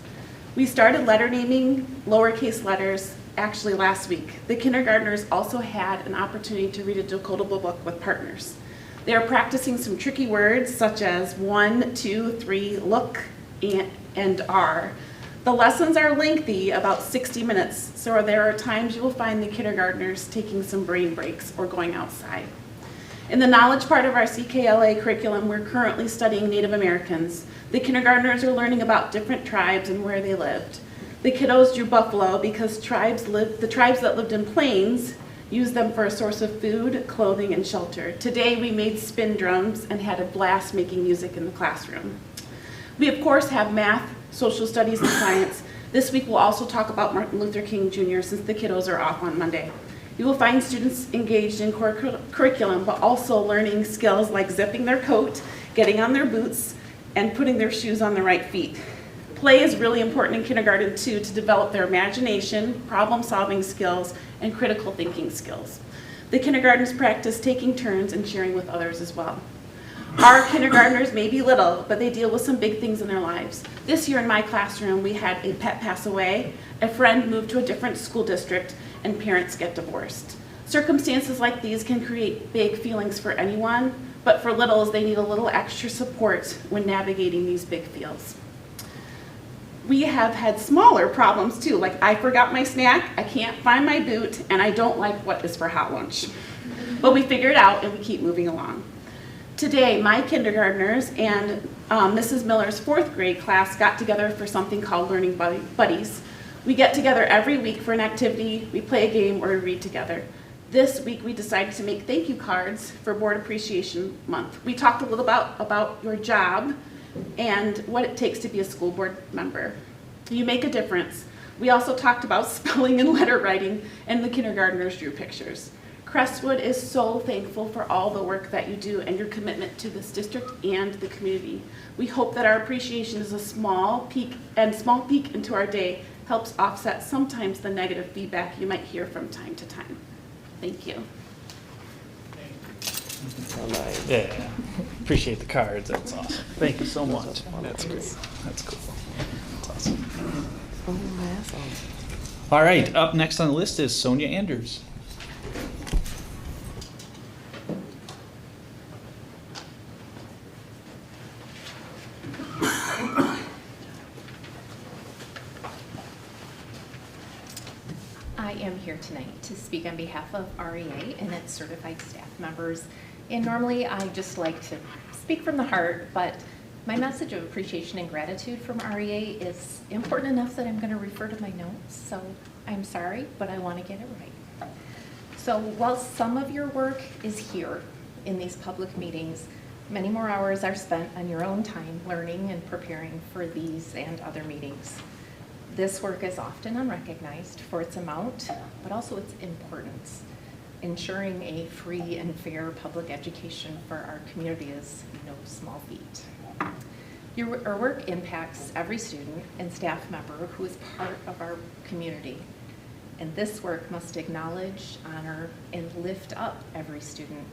We started letter naming lowercase letters actually last week. The kindergartners also had an opportunity to read a decodable book with partners. They are practicing some tricky words such as 1, 2, 3, look, and are. The lessons are lengthy, about 60 minutes, so there are times you will find the kindergartners taking some brain breaks or going outside. In the knowledge part of our CKLA curriculum, we're currently studying Native Americans. The kindergartners are learning about different tribes and where they lived. The kiddos drew buffalo because the tribes that lived in plains used them for a source of food, clothing, and shelter. Today we made spin drums and had a blast making music in the classroom. We of course have math, social studies, and science. This week we'll also talk about Martin Luther King Jr. since the kiddos are off on Monday. You will find students engaged in core curriculum, but also learning skills like zipping their coat, getting on their boots, and putting their shoes on the right feet. Play is really important in kindergarten too, to develop their imagination, problem-solving skills, and critical thinking skills. The kindergartners practice taking turns and sharing with others as well. Our kindergartners may be little, but they deal with some big things in their lives. This year in my classroom, we had a pet pass away, a friend moved to a different school district, and parents get divorced. Circumstances like these can create big feelings for anyone, but for littles, they need a little extra support when navigating these big feels. We have had smaller problems too, like I forgot my snack, I can't find my boot, and I don't like what is for hot lunch. But we figure it out and we keep moving along. Today, my kindergartners and Mrs. Miller's 4th grade class got together for something called Learning Buddies. We get together every week for an activity, we play a game, or we read together. This week we decided to make thank you cards for Board Appreciation Month. We talked a little about your job and what it takes to be a school board member. You make a difference. We also talked about spelling and letter writing, and the kindergartners drew pictures. Crestwood is so thankful for all the work that you do and your commitment to this district and the community. We hope that our appreciation is a small peek into our day helps offset sometimes the negative feedback you might hear from time to time. Thank you. Yeah, appreciate the cards, that's awesome. Thank you so much. That's great, that's cool. That's awesome. All right, up next on the list is Sonia Anders. I am here tonight to speak on behalf of REA and its certified staff members. And normally I just like to speak from the heart, but my message of appreciation and gratitude from REA is important enough that I'm going to refer to my notes. So I'm sorry, but I want to get it right. So while some of your work is here in these public meetings, many more hours are spent on your own time learning and preparing for these and other meetings. This work is often unrecognized for its amount, but also its importance. Ensuring a free and fair public education for our community is no small feat. Your work impacts every student and staff member who is part of our community. And this work must acknowledge, honor, and lift up every student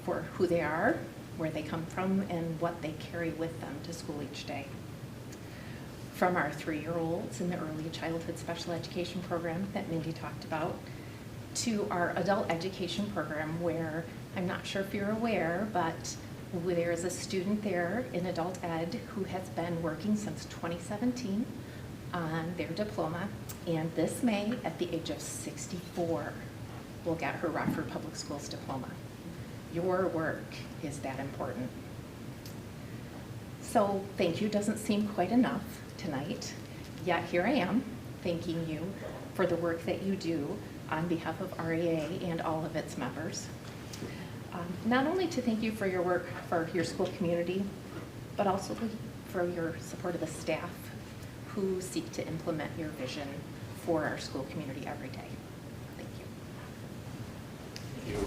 for who they are, where they come from, and what they carry with them to school each day. From our 3-year-olds in the early childhood special education program that Mindy talked about, to our adult education program where, I'm not sure if you're aware, but there is a student there in adult ed who has been working since 2017 on their diploma, and this May, at the age of 64, will get her Rockford Public Schools diploma. Your work is that important. So thank you doesn't seem quite enough tonight, yet here I am thanking you for the work that you do on behalf of REA and all of its members. Not only to thank you for your work for your school community, but also for your support of the staff who seek to implement your vision for our school community every day. Thank you. You.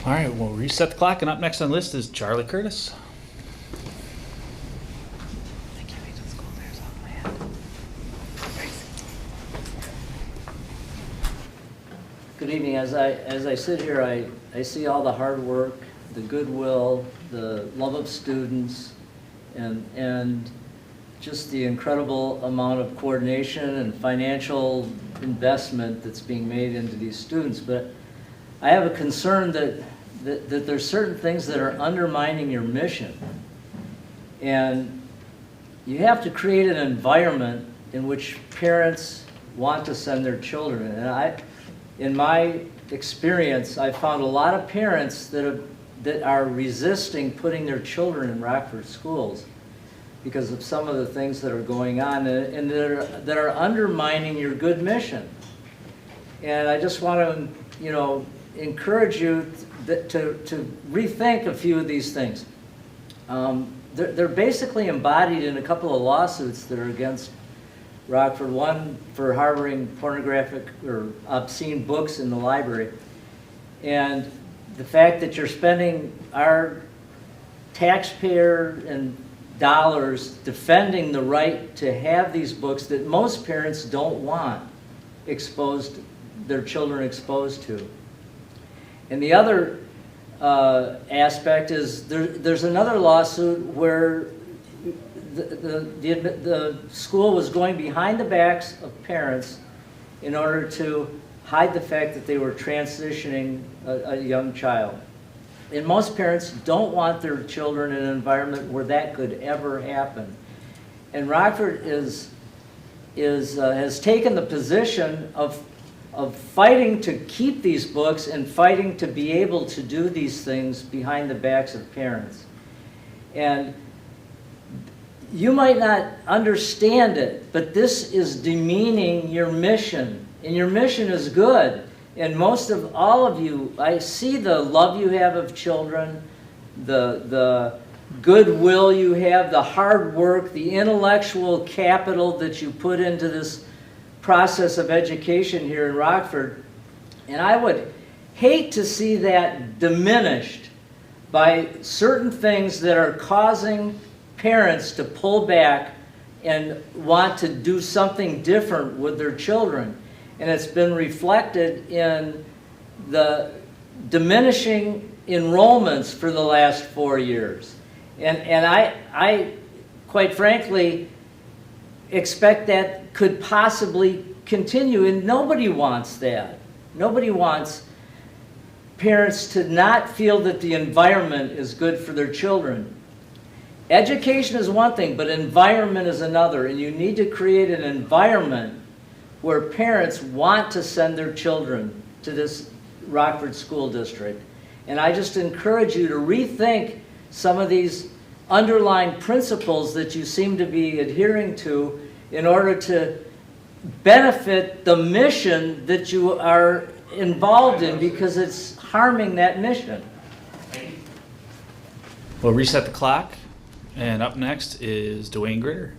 All right, we'll reset the clock, and up next on the list is Charlie Curtis. Good evening. As I sit here, I see all the hard work, the goodwill, the love of students, and just the incredible amount of coordination and financial investment that's being made into these students. But I have a concern that there's certain things that are undermining your mission. And you have to create an environment in which parents want to send their children. And in my experience, I found a lot of parents that are resisting putting their children in Rockford schools because of some of the things that are going on and that are undermining your good mission. And I just want to, encourage you to rethink a few of these things. They're basically embodied in a couple of lawsuits that are against Rockford, one for harboring pornographic or obscene books in the library. And the fact that you're spending our taxpayer and dollars defending the right to have these books that most parents don't want their children exposed to. And the other aspect is there's another lawsuit where the school was going behind the backs of parents in order to hide the fact that they were transitioning a young child. And most parents don't want their children in an environment where that could ever happen. And Rockford has taken the position of fighting to keep these books and fighting to be able to do these things behind the backs of parents. And you might not understand it, but this is demeaning your mission. And your mission is good. And most of all of you, I see the love you have of children, the goodwill you have, the hard work, the intellectual capital that you put into this process of education here in Rockford. And I would hate to see that diminished by certain things that are causing parents to pull back and want to do something different with their children. And it's been reflected in the diminishing enrollments for the last 4 years. And I quite frankly, expect that could possibly continue, and nobody wants that. Nobody wants parents to not feel that the environment is good for their children. Education is one thing, but environment is another, and you need to create an environment where parents want to send their children to this Rockford School District. And I just encourage you to rethink some of these underlying principles that you seem to be adhering to in order to benefit the mission that you are involved in, because it's harming that mission. We'll reset the clock, and up next is Dwayne Gritter.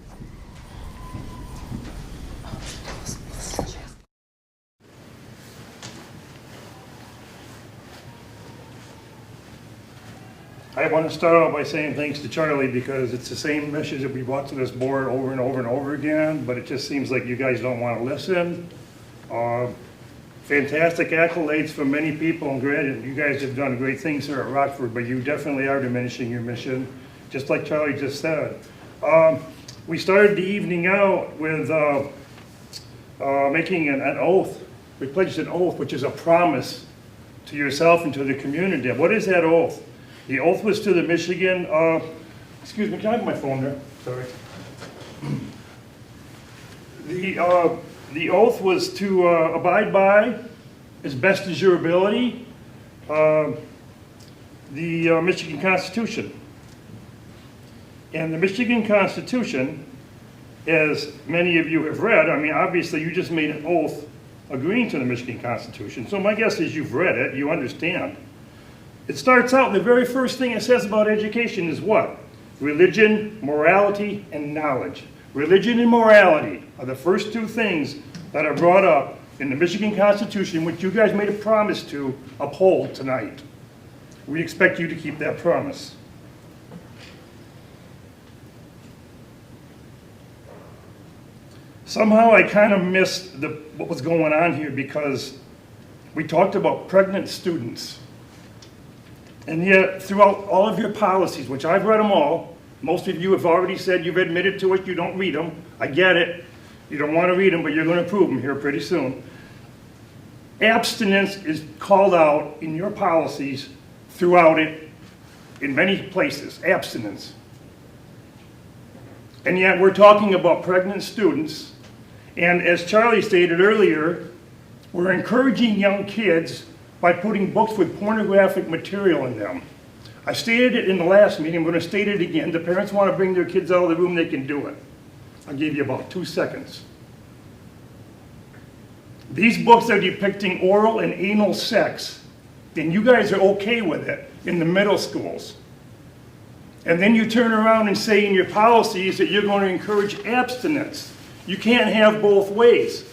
I want to start out by saying thanks to Charlie, because it's the same message that we brought to this board over and over and over again, but it just seems like you guys don't want to listen. Fantastic accolades from many people, and granted, you guys have done great things here at Rockford, but you definitely are diminishing your mission, just like Charlie just said. We started the evening out with making an oath. We pledged an oath, which is a promise to yourself and to the community. What is that oath? The oath was to the Michigan, excuse me, can I have my phone there? Sorry. The oath was to abide by, as best as your ability, the Michigan Constitution. And the Michigan Constitution, as many of you have read, I mean, obviously you just made an oath agreeing to the Michigan Constitution. So my guess is you've read it, you understand. It starts out, the very first thing it says about education is what? Religion, morality, and knowledge. Religion and morality are the first two things that are brought up in the Michigan Constitution, which you guys made a promise to uphold tonight. We expect you to keep that promise. Somehow I kind of missed what was going on here because we talked about pregnant students. And yet, throughout all of your policies, which I've read them all, most of you have already said you've admitted to it, you don't read them. I get it. You don't want to read them, but you're going to prove them here pretty soon. Abstinence is called out in your policies throughout it, in many places, abstinence. And yet we're talking about pregnant students, and as Charlie stated earlier, we're encouraging young kids by putting books with pornographic material in them. I stated it in the last meeting, I'm going to state it again. The parents want to bring their kids out of the room, they can do it. I'll give you about 2 seconds. These books are depicting oral and anal sex, and you guys are okay with it in the middle schools. And then you turn around and say in your policies that you're going to encourage abstinence. You can't have both ways.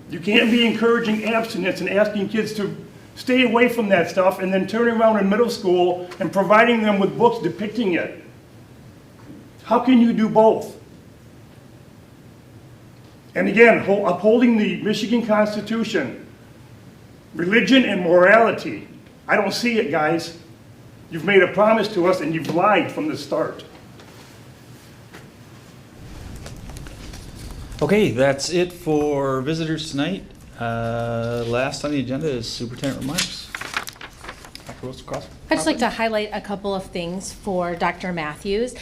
You can't be encouraging abstinence and asking kids to stay away from that stuff and then turning around in middle school and providing them with books depicting it. How can you do both? And again, upholding the Michigan Constitution, religion and morality. I don't see it, guys. You've made a promise to us and you've lied from the start. Okay, that's it for visitors tonight. Last on the agenda is superintendent remarks. Dr. Wilson-Cross. I'd just like to highlight a couple of things for Dr. Matthews.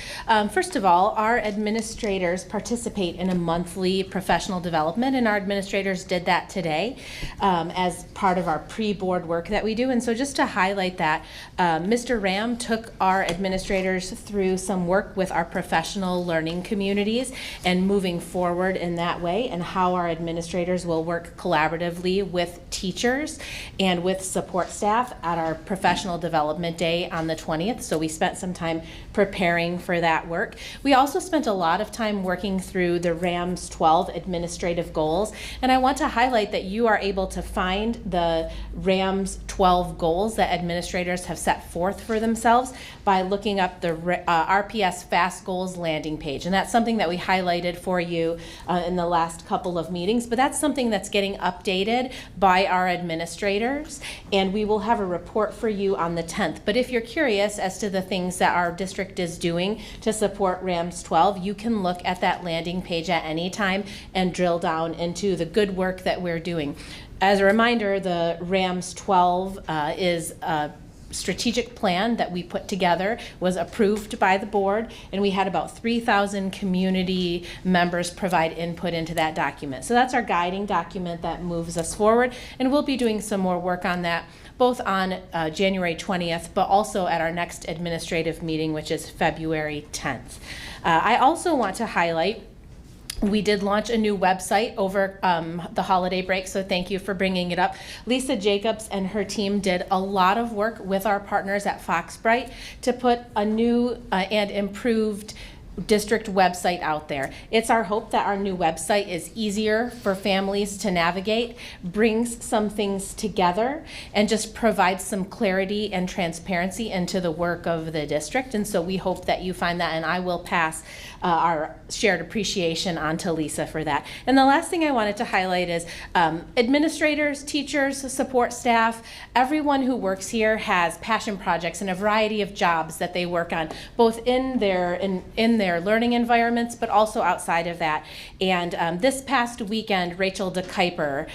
First of all, our administrators participate in a monthly professional development, and our administrators did that today as part of our pre-board work that we do. And so just to highlight that, Mr. Ram took our administrators through some work with our professional learning communities and moving forward in that way, and how our administrators will work collaboratively with teachers and with support staff at our professional development day on the 20th. So we spent some time preparing for that work. We also spent a lot of time working through the RAMS 12 administrative goals. And I want to highlight that you are able to find the RAMS 12 goals that administrators have set forth for themselves by looking up the RPS Fast Goals landing page. And that's something that we highlighted for you in the last couple of meetings, but that's something that's getting updated by our administrators, and we will have a report for you on the 10th. But if you're curious as to the things that our district is doing to support RAMS 12, you can look at that landing page at any time and drill down into the good work that we're doing. As a reminder, the RAMS 12 is a strategic plan that we put together, was approved by the board, and we had about 3,000 community members provide input into that document. So that's our guiding document that moves us forward, and we'll be doing some more work on that both on January 20th, but also at our next administrative meeting, which is February 10th. I also want to highlight, we did launch a new website over the holiday break, so thank you for bringing it up. Lisa Jacobs and her team did a lot of work with our partners at Foxbright to put a new and improved district website out there. It's our hope that our new website is easier for families to navigate, brings some things together, and just provides some clarity and transparency into the work of the district. And so we hope that you find that, and I will pass our shared appreciation on to Lisa for that. And the last thing I wanted to highlight is administrators, teachers, support staff, everyone who works here has passion projects and a variety of jobs that they work on, both in their learning environments, but also outside of that. And this past weekend, Rachel DeKuyper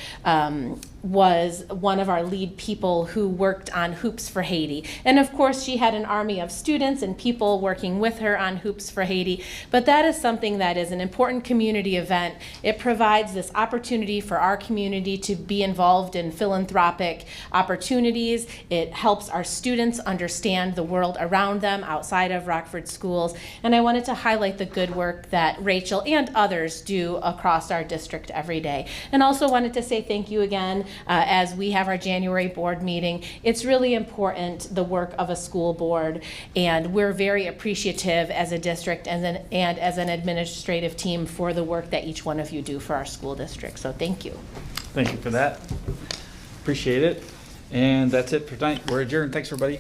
was one of our lead people who worked on Hoops for Haiti. And of course, she had an army of students and people working with her on Hoops for Haiti. But that is something that is an important community event. It provides this opportunity for our community to be involved in philanthropic opportunities. It helps our students understand the world around them outside of Rockford schools. And I wanted to highlight the good work that Rachel and others do across our district every day. And also wanted to say thank you again as we have our January board meeting. It's really important, the work of a school board, and we're very appreciative as a district and as an administrative team for the work that each one of you do for our school district. So thank you. Thank you for that. Appreciate it. And that's it for tonight. We're adjourned. Thanks, everybody.